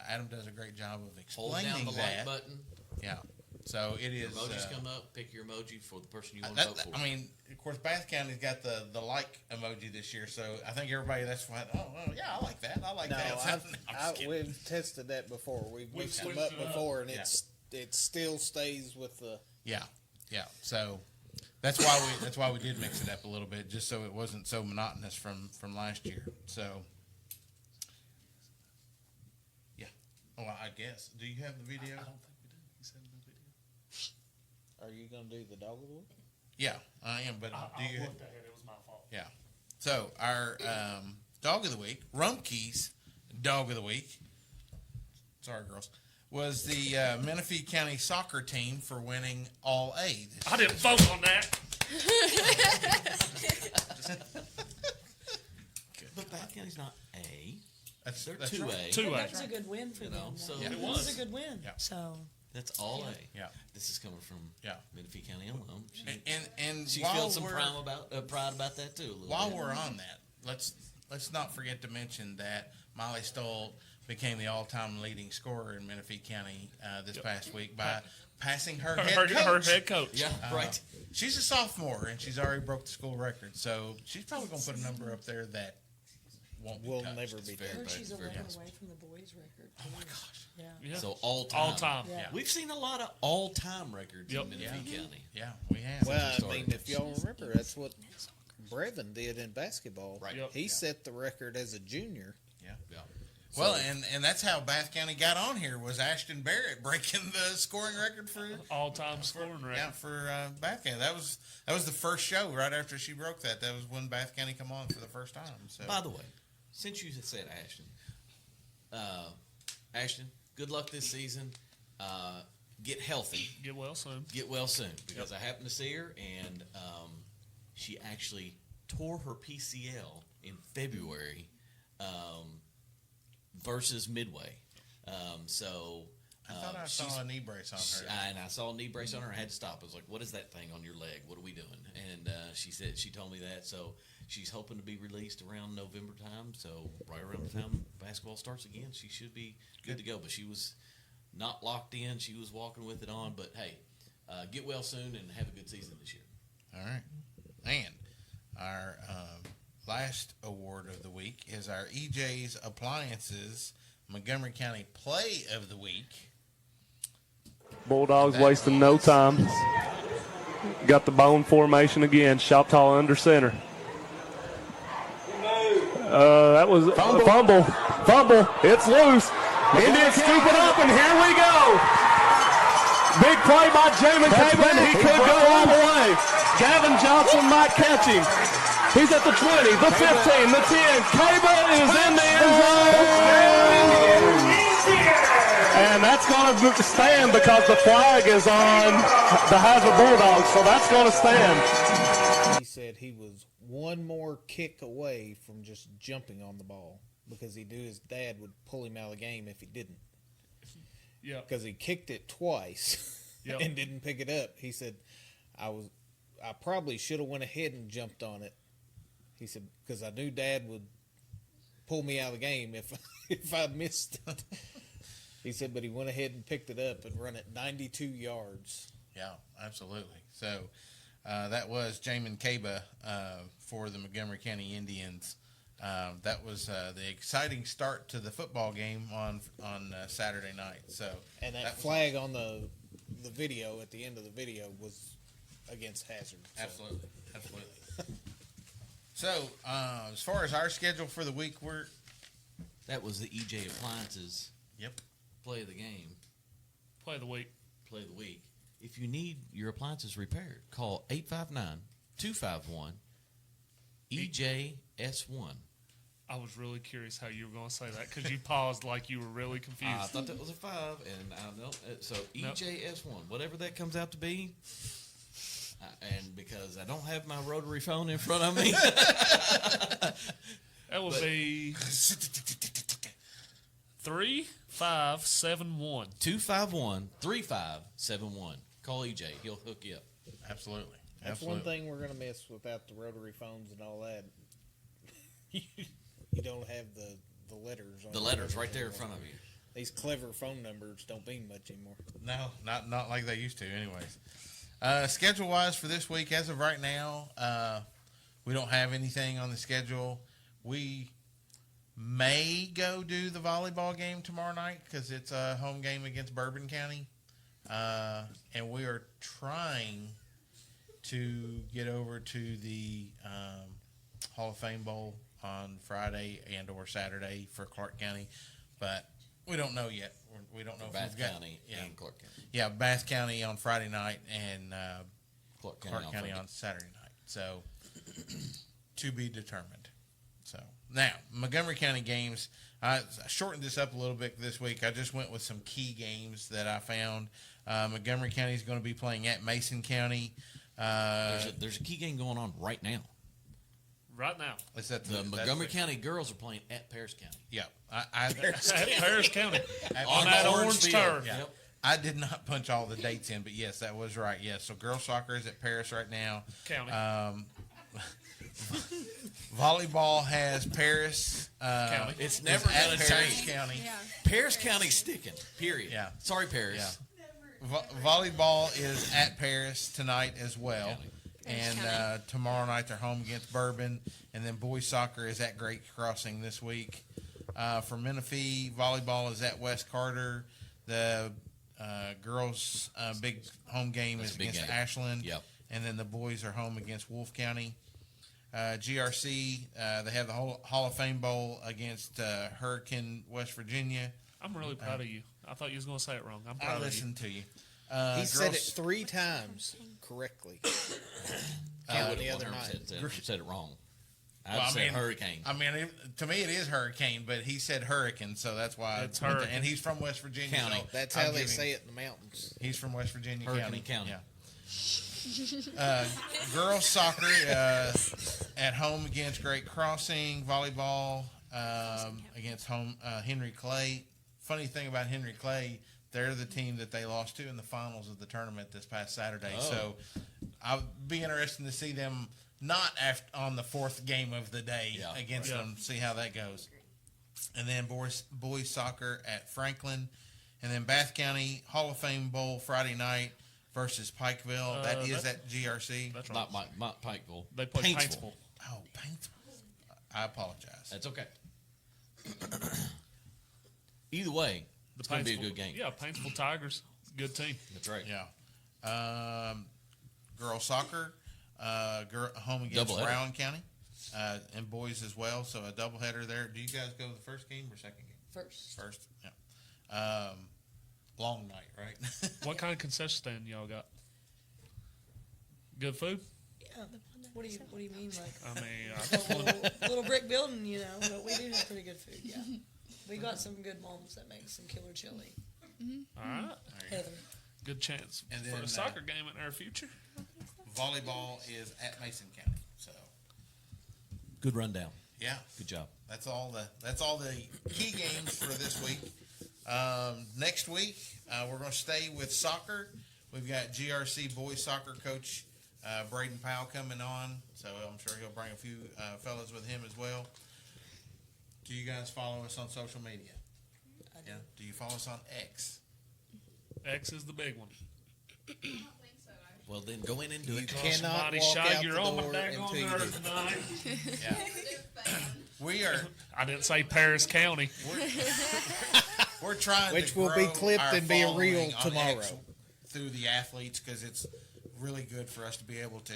Adam does a great job of explaining Hold down the that. like button. Yeah. So it is. Emojis come up. Pick your emoji for the person you want to vote for. I mean, of course, Bath County's got the like emoji this year, so I think everybody that's fine. Oh, yeah, I like that. I like that. We've tested that before. We've mixed them up before, and it still stays with the. Yeah. So that's why we did mix it up a little bit, just so it wasn't so monotonous from last year. So. Yeah. Well, I guess. Do you have the video? I don't think we did. He said no video. Are you going to do the dog of the week? Yeah, I am. But I looked ahead. It was my fault. Yeah. So our dog of the week, Rumpke's dog of the week. Sorry, girls. was the Menifee County soccer team for winning All A. I didn't vote on that. But Bath County's not A. They're That's 2A. right. 2A. That was a good win for them. So Yeah. It was a good win. Yeah. So that's all A. Yeah. This is coming from Menifee County alum. And She while feels some we're- pride about that too. A little While bit. we're on that, let's not forget to mention that Molly Stoll became the all-time leading scorer in Menifee County this past week by passing her head coach. Her head coach. Yeah, right. She's a sophomore, and she's already broke the school record, so she's probably going to put a number up there that will never be very done. bad. she's a Very level bad. away from the boys' record. Oh my gosh! Yeah. So all time. All time. Yeah. We've seen a lot of all time records Yep. in Menifee County. Yeah, we have. Well, I started. mean, if y'all remember, that's what Brevin did in basketball. Right. Yep. He set the record as a junior. Yeah. Yeah. Well, and that's how Bath County got on here was Ashlyn Barrett breaking the scoring record for All-time scoring record. Yeah, for Bath County. That was the first show right after she broke that. That was when Bath County come on for the first time. So By the way, since you said Ashlyn, good luck this season. Get healthy. Get well soon. Get well soon because I happened to see her and she actually tore her PCL in February versus Midway. I thought I saw a knee brace on her. And I saw a knee brace on her. I had to stop. I was like, "What is that thing on your leg? What are we doing?" And she told me that. So she's hoping to be released around November time. So right around the time basketball starts again, she should be good to go. But she was not locked in. She was walking with it on. But hey, get well soon and have a good season this year. All right. And our last award of the week is our EJ's Appliances Montgomery County Play of the Week. Bulldogs wasting no time. Got the bone formation again. Shot tall under center. That was a fumble. Fumble. It's loose. Indians scoop it up, and here we go. Big play by Jamin Caban. He could go all the way. Gavin Johnson might catch him. He's at the 20, the 15, the 10. Caban is in the end zone. And that's going to stand because the flag is on the Hazard Bulldogs, so that's going to stand. He said he was one more kick away from just jumping on the ball because he knew his dad would pull him out of the game if he didn't. Yeah. Because he kicked it twice Yep. and didn't pick it up. He said, I probably should have went ahead and jumped on it. He said, because I knew Dad would pull me out of the game if I missed it. He said, but he went ahead and picked it up and run it 92 yards. Yeah, absolutely. So that was Jamin Caba for the Montgomery County Indians. That was the exciting start to the football game on Saturday night. So And that flag on the video at the end of the video was against Hazard. So. Absolutely. So, as far as our schedule for the week, That was the EJ Appliances. Yep. Play of the game. Play of the week. Play of the week. If you need your appliances repaired, call 859-251-EJS1. I was really curious how you were going to say that because you paused like you were really confused. I thought that was a 5, and I know. So EJS1, whatever that comes out to be. And because I don't have my rotary phone in front of me. That would be 3571. 251-3571. Call EJ. He'll hook you up. Absolutely. That's one thing we're going to miss without the rotary phones and all that. You don't have the letters. On The letters right there in front of you. These clever phone numbers don't mean much anymore. No, not like they used to anyways. Schedule-wise for this week, as of right now, we don't have anything on the schedule. We may go do the volleyball game tomorrow night because it's a home game against Bourbon County. And we are trying to get over to the Hall of Fame Bowl on Friday and or Saturday for Clark County. But we don't know yet. We don't know if Bath we've got, County and Clark County. Yeah, Bath County on Friday night and Clark County County on Saturday night. So, to be determined. So, Now, Montgomery County games, I shortened this up a little bit this week. I just went with some key games that I found. Montgomery County is going to be playing at Mason County. There's a key game going on right now. Right now. Is that The Montgomery County girls are playing at Paris County. Yeah. At Paris County. On that the orange turf. Yeah. Yep. I did not punch all the dates in, but yes, that was right. Yes, so girls soccer is at Paris right now. County. Volleyball has Paris. County. It's never at going to Paris change. County. Yeah. Paris County's sticking. Period. Yeah. Sorry, Paris. Yeah. Volleyball is at Paris tonight as well. Paris And tomorrow night they're home against Bourbon. And then boys soccer is at Great Crossing this week. For Menifee, volleyball is at West Carter. The girls' big home game is against Ashlyn. Yep. And then the boys are home against Wolfe County. GRC, they have the Hall of Fame Bowl against Hurricane, West Virginia. I'm really proud of you. I thought you was going to say it wrong. I'm proud I of you. listened to you. He said it 3 times correctly. The other night. Said it wrong. Well, I said hurricane. I mean, to me it is hurricane, but he said hurricane, so that's why It's hurricane. And he's from West Virginia County. so That's I'll how they give him- say it in the mountains. He's from West Virginia Hurricane County. Yeah. Girls soccer at home against Great Crossing. Volleyball against home Henry Clay. Funny thing about Henry Clay, they're the team that they lost to in the finals of the tournament this past Saturday. Oh. So I'll be interested to see them not on the 4th game of the day against them, see how that goes. And then boys soccer at Franklin. And then Bath County Hall of Fame Bowl Friday night versus Pikeville. That is at GRC. That's right. Not Pikeville. They play Paintsville. Paintsville. Oh, Paintsville. I apologize. That's okay. Either way, it's going to be a good game. Yeah, Paintsville Tigers. Good team. That's right. Yeah. Girls soccer, home against Doubleheader. Rowan County, and boys as well. So a doubleheader there. Do you guys go to the first game or second game? First. Yeah. Long night, right? What kind of concession stand y'all got? Good food? Yeah. What do you mean? Like, I mean, I a just want little brick building, but we do have pretty good food. Yeah. We got some good moms that make some killer chili. all right. Heather. Good chance And for then, a soccer game in our future. Volleyball is at Mason County. So Good rundown. yeah, Good job. that's all the key games for this week. Next week we're going to stay with soccer. We've got GRC boys soccer coach Braden Powell coming on, so I'm sure he'll bring a few fellas with him as well. Do you guys follow us on social media? Yeah. Do you follow us on X? X is the big one. Well, then go in and do it. Cannot Somebody walk shot out your the own door daggone until you nerve do. tonight. Yeah. We are. I didn't say Paris County. We're trying Which to will be grow clipped our and be a reel following on tomorrow. X through the athletes, because it's really good for us to be able to.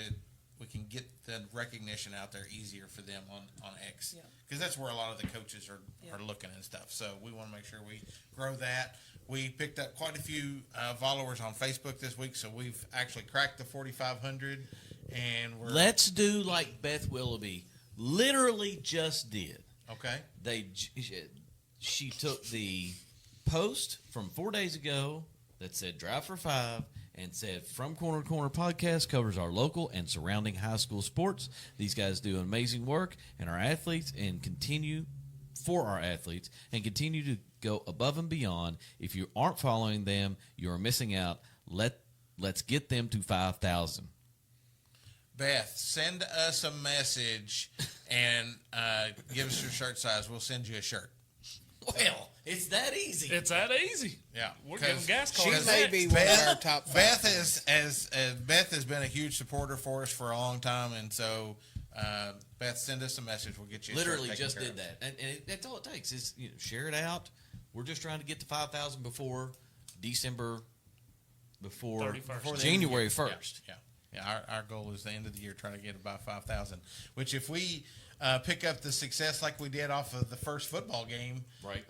We can get the recognition out there easier for them on X, because that's where a lot of the coaches are looking and stuff. So we want to make sure we grow that. We picked up quite a few followers on Facebook this week, so we've actually cracked the 4,500, and we're Let's do like Beth Willoughby literally just did. okay. She took the post from 4 days ago that said Drive for 5 and said From Corner to Corner podcast covers our local and surrounding high school sports. These guys do amazing work and our athletes and continue to go above and beyond. If you aren't following them, you're missing out. Let's get them to 5,000. Beth, send us a message and give us your shirt size. We'll send you a shirt. Well, it's that easy. It's that easy. Yeah, We're getting gas She cards. may be one of our top 5. Beth has been a huge supporter for us for a long time, and so Beth, send us a message. We'll get you. Literally a shirt just taken did care of. that, and that's all it takes is share it out. We're just trying to get to 5,000 before December, before 31st. Before the end of January the year. 1st. Yeah. Our goal is the end of the year, try to get about 5,000. Which, if we pick up the success like we did off of the first football game, right,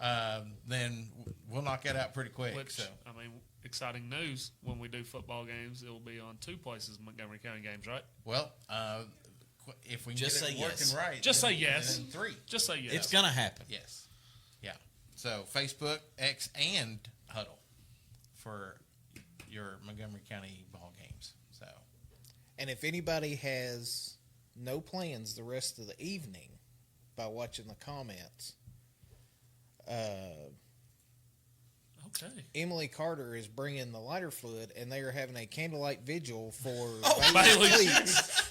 then we'll knock that out pretty quick. Which, so I mean, exciting news. When we do football games, it will be on 2 places Montgomery County games, right? well, if we Just get say it working yes. right, Just then- say yes. then 3. Just say yes. It's gonna happen. Yes. Yeah. So Facebook, X, and Huddle for your Montgomery County ball games. So, And if anybody has no plans the rest of the evening by watching the comments, Okay. Emily Carter is bringing the lighter fluid, and they are having a candlelight vigil for Bayley. Please.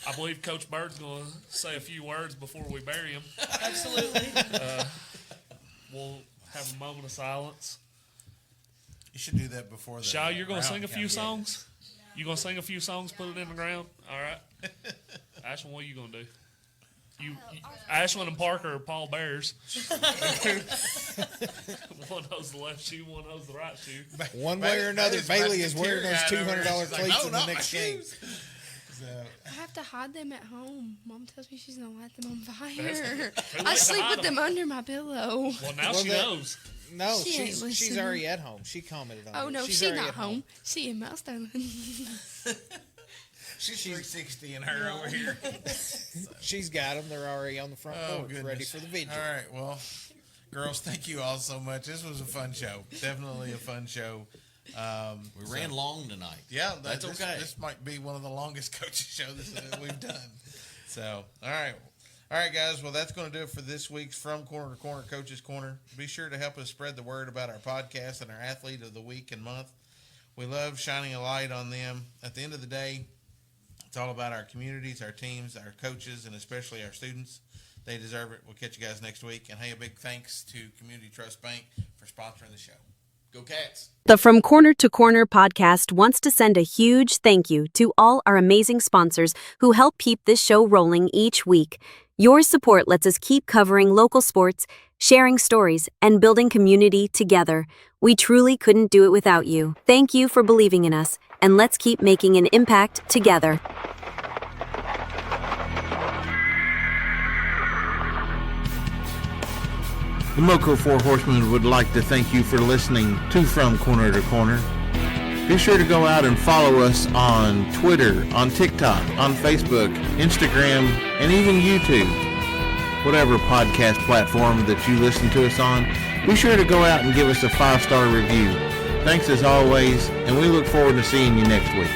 I believe Coach Bird's going to say a few words before we bury him. Absolutely. We'll have a moment of silence. you should do that before the. Shy, you're going to Brown sing a few County songs? You going to sing a few songs, put it in the ground? All right. Ashlyn, what are you going to do? Ashlyn and Parker are Paul Bears. One knows the left shoe, one knows the right shoe. One way or another, Bayley is wearing those $200 cleats in the next game. So, I have to hide them at home. Mom tells me she's going to light them on fire. Who I likes to sleep hide with them under my pillow. Well, now she knows. No, She ain't she's listening. already at home. She commented on it. Oh, no, she's she's already not at home. She in Milestone. she's 360 in her over here. She's got them. They're already on the front porch, goodness. ready for the vigil. All right, well, girls, thank you all so much. This was a fun show. Definitely a fun show. We ran long tonight. Yeah, That's okay. This might be one of the longest coaching shows that we've done. So, all right, guys. Well, that's going to do it for this week's From Corner to Corner Coaches Corner. Be sure to help us spread the word about our podcast and our athlete of the week and month. We love shining a light on them. At the end of the day, it's all about our communities, our teams, our coaches, and especially our students. They deserve it. We'll catch you guys next week. And hey, a big thanks to Community Trust Bank for sponsoring the show. Go Cats! The From Corner to Corner podcast wants to send a huge thank you to all our amazing sponsors who help keep this show rolling each week. Your support lets us keep covering local sports, sharing stories, and building community together. We truly couldn't do it without you. Thank you for believing in us, and let's keep making an impact together. The Moco Four Horsemen would like to thank you for listening to From Corner to Corner. Be sure to go out and follow us on Twitter, on TikTok, on Facebook, Instagram, and even YouTube. Whatever podcast platform that you listen to us on, be sure to go out and give us a 5-star review. Thanks as always, and we look forward to seeing you next week.